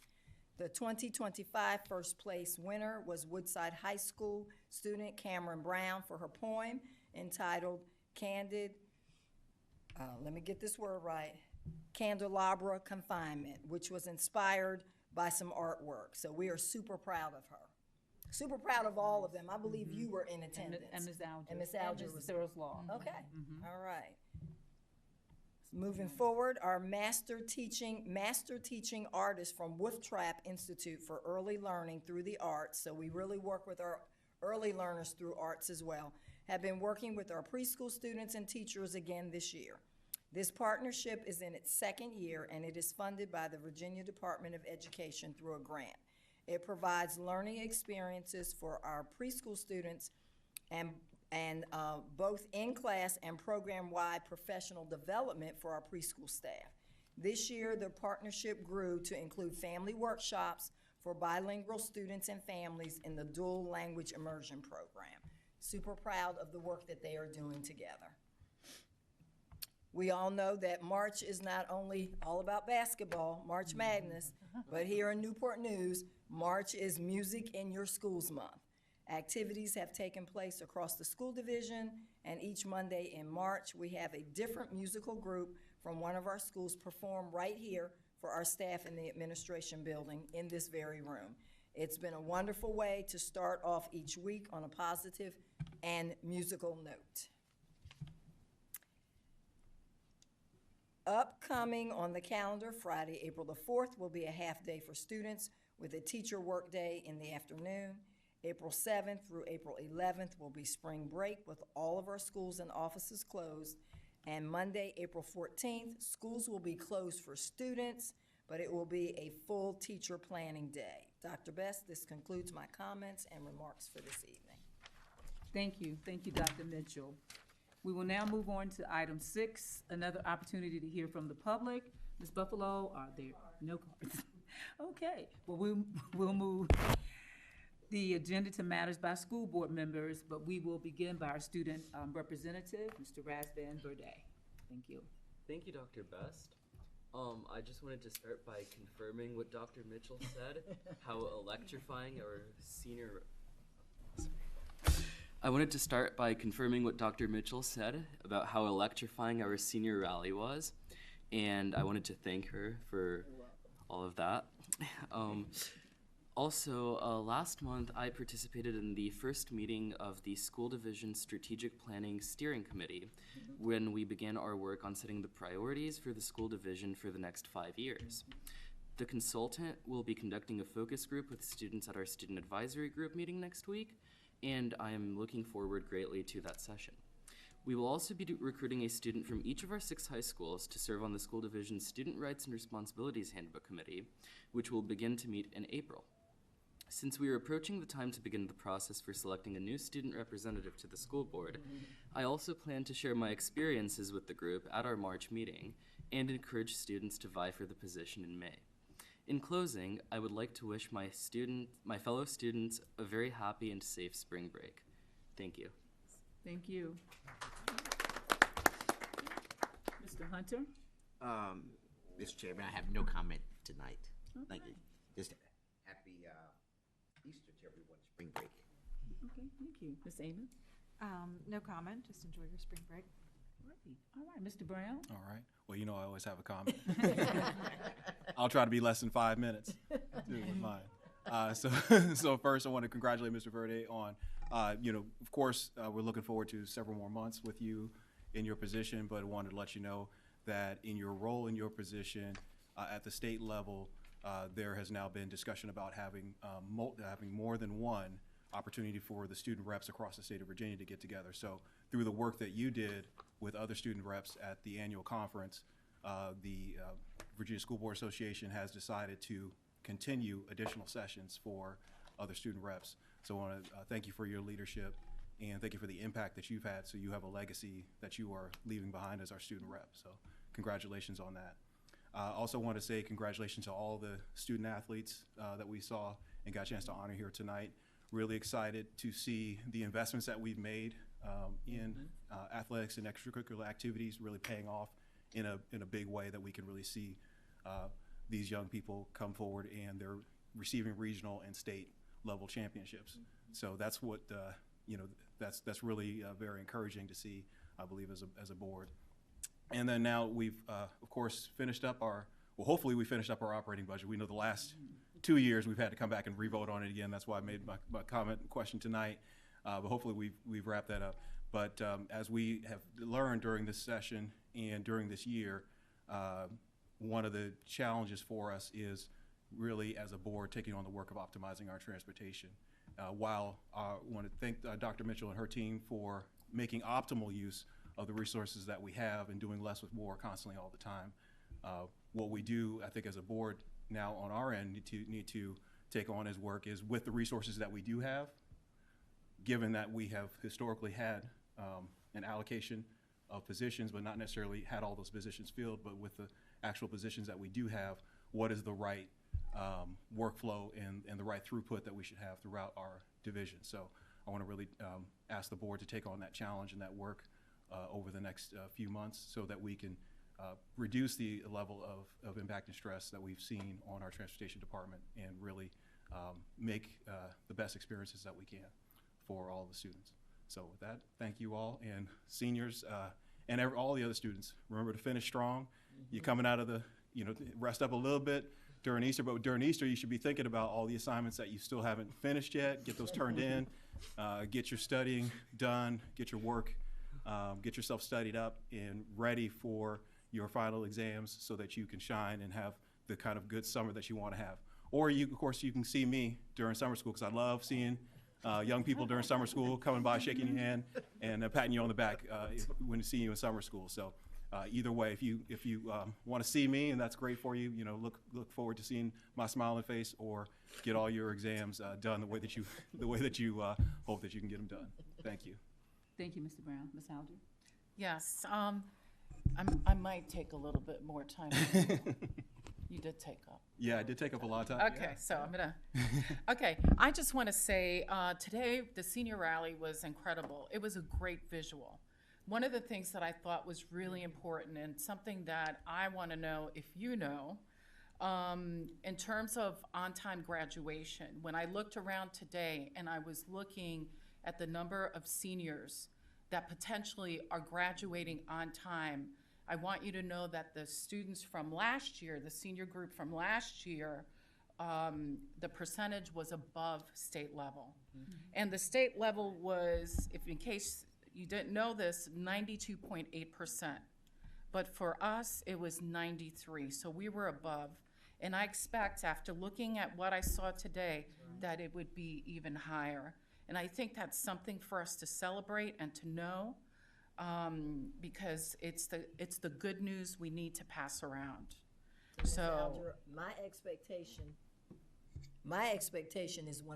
The 2025 first place winner was Woodside High School student Cameron Brown for her poem entitled let me get this word right, Candelabra Confinement, which was inspired by some artwork. So we are super proud of her. Super proud of all of them. I believe you were in attendance. And Ms. Alger. And Ms. Alger And was. Ms. Searles Law. Okay, all right. Moving forward, our Master Teaching Artist from Wolf Trap Institute for Early Learning through the Arts, so we really work with our early learners through arts as well, have been working with our preschool students and teachers again this year. This partnership is in its second year, and it is funded by the Virginia Department of Education through a grant. It provides learning experiences for our preschool students and both in-class and program-wide professional development for our preschool staff. This year, the partnership grew to include family workshops for bilingual students and families in the dual language immersion program. Super proud of the work that they are doing together. We all know that March is not only all about basketball, March Madness, but here in Newport News, March is Music in Your Schools Month. Activities have taken place across the school division, and each Monday in March, we have a different musical group from one of our schools perform right here for our staff in the administration building in this very room. It's been a wonderful way to start off each week on a positive and musical note. Upcoming on the calendar, Friday, April the 4th, will be a half day for students with a teacher work day in the afternoon. April 7th through April 11th will be spring break with all of our schools and offices closed. And Monday, April 14th, schools will be closed for students, but it will be a full teacher planning day. Dr. Best, this concludes my comments and remarks for this evening. Thank you, Dr. Mitchell. We will now move on to item 6, another opportunity to hear from the public. Ms. Buffalo, are there no cards? Okay, well, we'll move the agenda to matters by school board members, but we will begin by our student representative, Mr. Razvan Verde. Thank you. Thank you, Dr. Best. I just wanted to start by confirming what Dr. Mitchell said, how electrifying our senior... I wanted to start by confirming what Dr. Mitchell said about how electrifying our senior rally was, and I wanted to thank her for all of that. Also, last month I participated in the first meeting of the School Division Strategic Planning Steering Committee when we began our work on setting the priorities for the school division for the next 5 years. The consultant will be conducting a focus group with students at our student advisory group meeting next week, and I am looking forward greatly to that session. We will also be recruiting a student from each of our 6 high schools to serve on the school division's Student Rights and Responsibilities Handbook Committee, which will begin to meet in April. Since we are approaching the time to begin the process for selecting a new student representative to the school board, I also plan to share my experiences with the group at our March meeting and encourage students to vie for the position in May. In closing, I would like to wish my fellow students a very happy and safe spring break. Thank you. Thank you. Mr. Hunter? Mr. Chairman, I have no comment tonight. Okay. Thank you. Just happy Easter to everyone, spring break. Okay, thank you. Ms. Amon? No comment, just enjoy your spring break. Great. All right, Mr. Brown. All right. Well, you know I always have a comment. I'll try to be less than 5 minutes with mine. So first, I want to congratulate Mr. Verde on, of course, we're looking forward to several more months with you in your position, but I wanted to let you know that in your role in your position at the state level, there has now been discussion about having more than one opportunity for the student reps across the state of Virginia to get together. So through the work that you did with other student reps at the annual conference, the Virginia School Board Association has decided to continue additional sessions for other student reps. So I want to thank you for your leadership and thank you for the impact that you've had. So you have a legacy that you are leaving behind as our student rep. So congratulations on that. I also want to say congratulations to all the student athletes that we saw and got a chance to honor here tonight. Really excited to see the investments that we've made in athletics and extracurricular activities really paying off in a big way, that we can really see these young people come forward and they're receiving regional and state level championships. So that's what that's really very encouraging to see, I believe, as a board. And then now we've of course hopefully we finished up our operating budget. We know the last 2 years we've had to come back and re-vote on it again. That's why I made my comment and question tonight. But hopefully we've wrapped that up. But as we have learned during this session and during this year, one of the challenges for us is really, as a board, taking on the work of optimizing our transportation. While I want to thank Dr. Mitchell and her team for making optimal use of the resources that we have and doing less with more constantly all the time. What we do, I think, as a board now on our end need to take on as work is with the resources that we do have, given that we have historically had an allocation of positions, but not necessarily had all those positions filled, but with the actual positions that we do have, what is the right workflow and the right throughput that we should have throughout our division. So I want to really ask the board to take on that challenge and that work over the next few months so that we can reduce the level of impact and stress that we've seen on our transportation department and really make the best experiences that we can for all of the students. So with that, thank you all, and seniors and all the other students. Remember to finish strong. You're coming out of rest up a little bit during Easter, but during Easter you should be thinking about all the assignments that you still haven't finished yet. Get those turned in, get your studying done, get your work, get yourself studied up and ready for your final exams so that you can shine and have the kind of good summer that you want to have. Or of course, you can see me during summer school, because I love seeing young people during summer school coming by, shaking your hand, and patting you on the back when you see you in summer school. So either way, if you want to see me and that's great for you, look forward to seeing my smiling face, or get all your exams done the way that you hope that you can get them done. Thank you. Thank you, Mr. Brown. Ms. Halder? Yes, I might take a little bit more time. You did take up. Yeah, I did take up a lot of time. Okay, yeah. so I'm gonna. Okay, I just want to say today the senior rally was incredible. It was a great visual. One of the things that I thought was really important, and something that I want to know if you know, in terms of on-time graduation, when I looked around today and I was looking at the number of seniors that potentially are graduating on time, I want you to know that the students from last year, the senior group from last year, the percentage was above state level. Mm-hmm. And the state level was, in case you didn't know this, 92.8%. But for us, it was 93, so we were above. And I expect, after looking at what I saw today, that it would be even higher. And I think that's something for us to celebrate and to know, because it's the good news we need to pass around. So my expectation is 100%.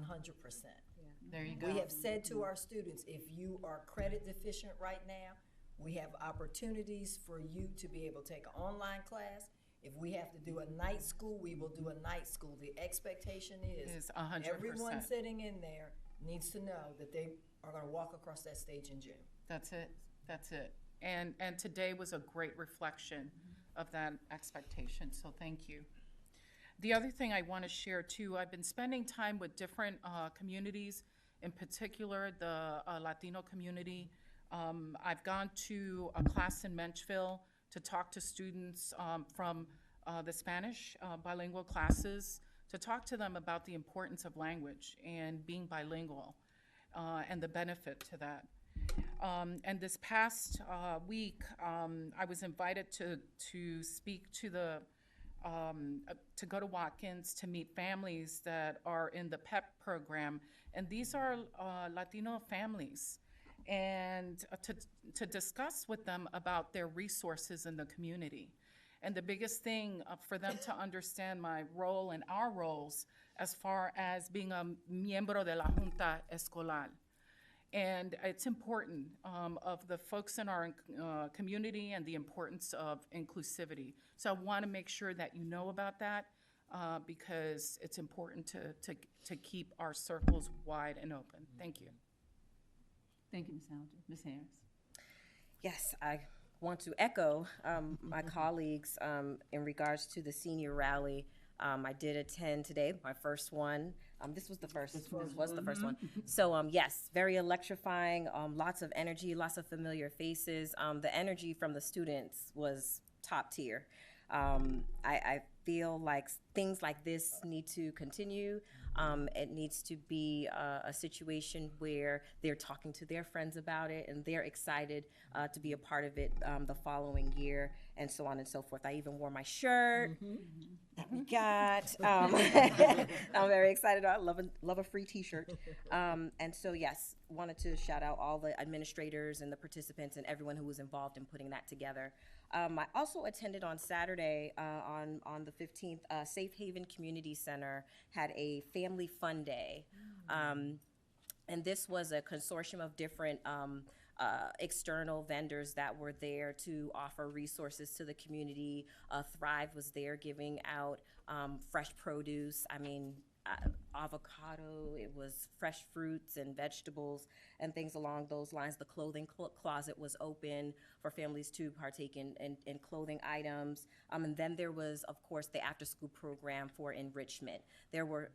There you go. We have said to our students, if you are credit deficient right now, we have opportunities for you to be able to take an online class. If we have to do a night school, we will do a night school. The expectation is 100%. Everyone sitting in there needs to know that they are going to walk across that stage in June. That's it. That's it. And today was a great reflection of that expectation, so thank you. The other thing I want to share too, I've been spending time with different communities, in particular the Latino community I've gone to a class in Menchville to talk to students from the Spanish bilingual classes, to talk to them about the importance of language and being bilingual and the benefit to that. And this past week, I was invited to speak to to go to Watkins to meet families that are in the PEP program. And these are Latino families. And to discuss with them about their resources in the community. And the biggest thing for them to understand my role and our roles as far as being a miembro de la Junta Escolar. And it's important of the folks in our community and the importance of inclusivity. So I want to make sure that you know about that because it's important to keep our circles wide and open. Thank you. Thank you, Ms. Hamilton. Ms. Harris. Yes, I want to echo my colleagues in regards to the senior rally. I did attend today, my first one. This was the first. This was the first one. So yes, very electrifying. Lots of energy, lots of familiar faces. The energy from the students was top tier. I feel like things like this need to continue. It needs to be a situation where they're talking to their friends about it and they're excited to be a part of it the following year and so on and so forth. I even wore my shirt that we got. I'm very excited. I love a free t-shirt. And so yes, wanted to shout out all the administrators and the participants and everyone who was involved in putting that together. I also attended on Saturday, on the 15th, Safe Haven Community Center had a family fun day. And this was a consortium of different external vendors that were there to offer resources to the community. Thrive was there giving out fresh produce. I mean, avocado, it was fresh fruits and vegetables and things along those lines. The clothing closet was open for families to partake in clothing items. And then there was, of course, the after-school program for enrichment. There were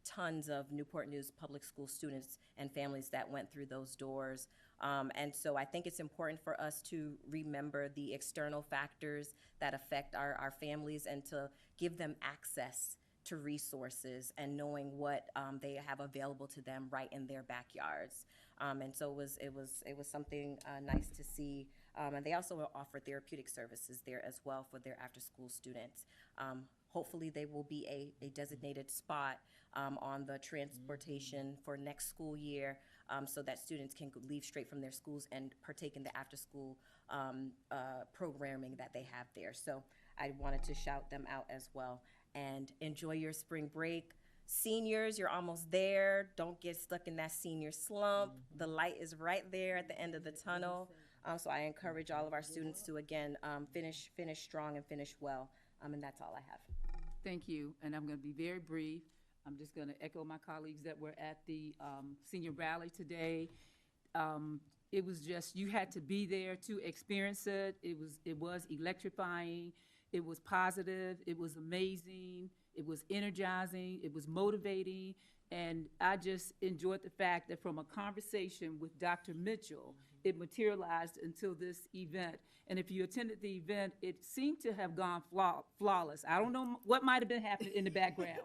tons of Newport News Public School students and families that went through those doors. And so I think it's important for us to remember the external factors that affect our families and to give them access to resources and knowing what they have available to them right in their backyards. And so it was something nice to see. And they also offer therapeutic services there as well for their after-school students. Hopefully they will be a designated spot on the transportation for next school year so that students can leave straight from their schools and partake in the after-school programming that they have there. So I wanted to shout them out as well. And enjoy your spring break. Seniors, you're almost there. Don't get stuck in that senior slump. The light is right there at the end of the tunnel. So I encourage all of our students to, again, finish strong and finish well. And that's all I have. Thank you. And I'm going to be very brief. I'm just going to echo my colleagues that were at the senior rally today. It was just, you had to be there to experience it. It was electrifying. It was positive, it was amazing, it was energizing, it was motivating, and I just enjoyed the fact that from a conversation with Dr. Mitchell, it materialized until this event. And if you attended the event, it seemed to have gone flawless. I don't know what might have been happening in the background,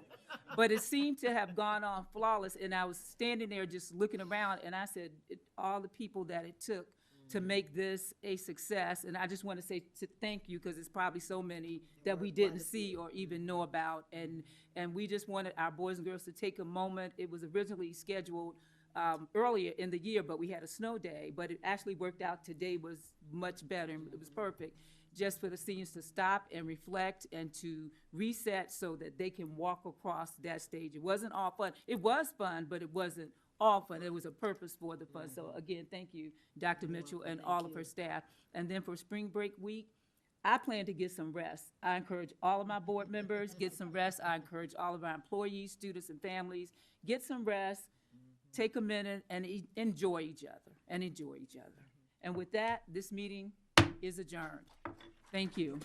but it seemed to have gone on flawless, and I was standing there just looking around, and I said, all the people that it took to make this a success. And I just want to say thank you, because it's probably so many that we didn't see or even know about. And we just wanted our boys and girls to take a moment. It was originally scheduled earlier in the year, but we had a snow day, but it actually worked out. Today was much better, and it was perfect, just for the seniors to stop and reflect and to reset so that they can walk across that stage. It wasn't all fun. It was fun, but it wasn't all fun. There was a purpose for the fun. So again, thank you, Dr. Mitchell and all of her staff. And then for spring break week, I plan to get some rest. I encourage all of my board members, get some rest. I encourage all of our employees, students, and families, get some rest, take a minute and enjoy each other, And with that, this meeting is adjourned. Thank you.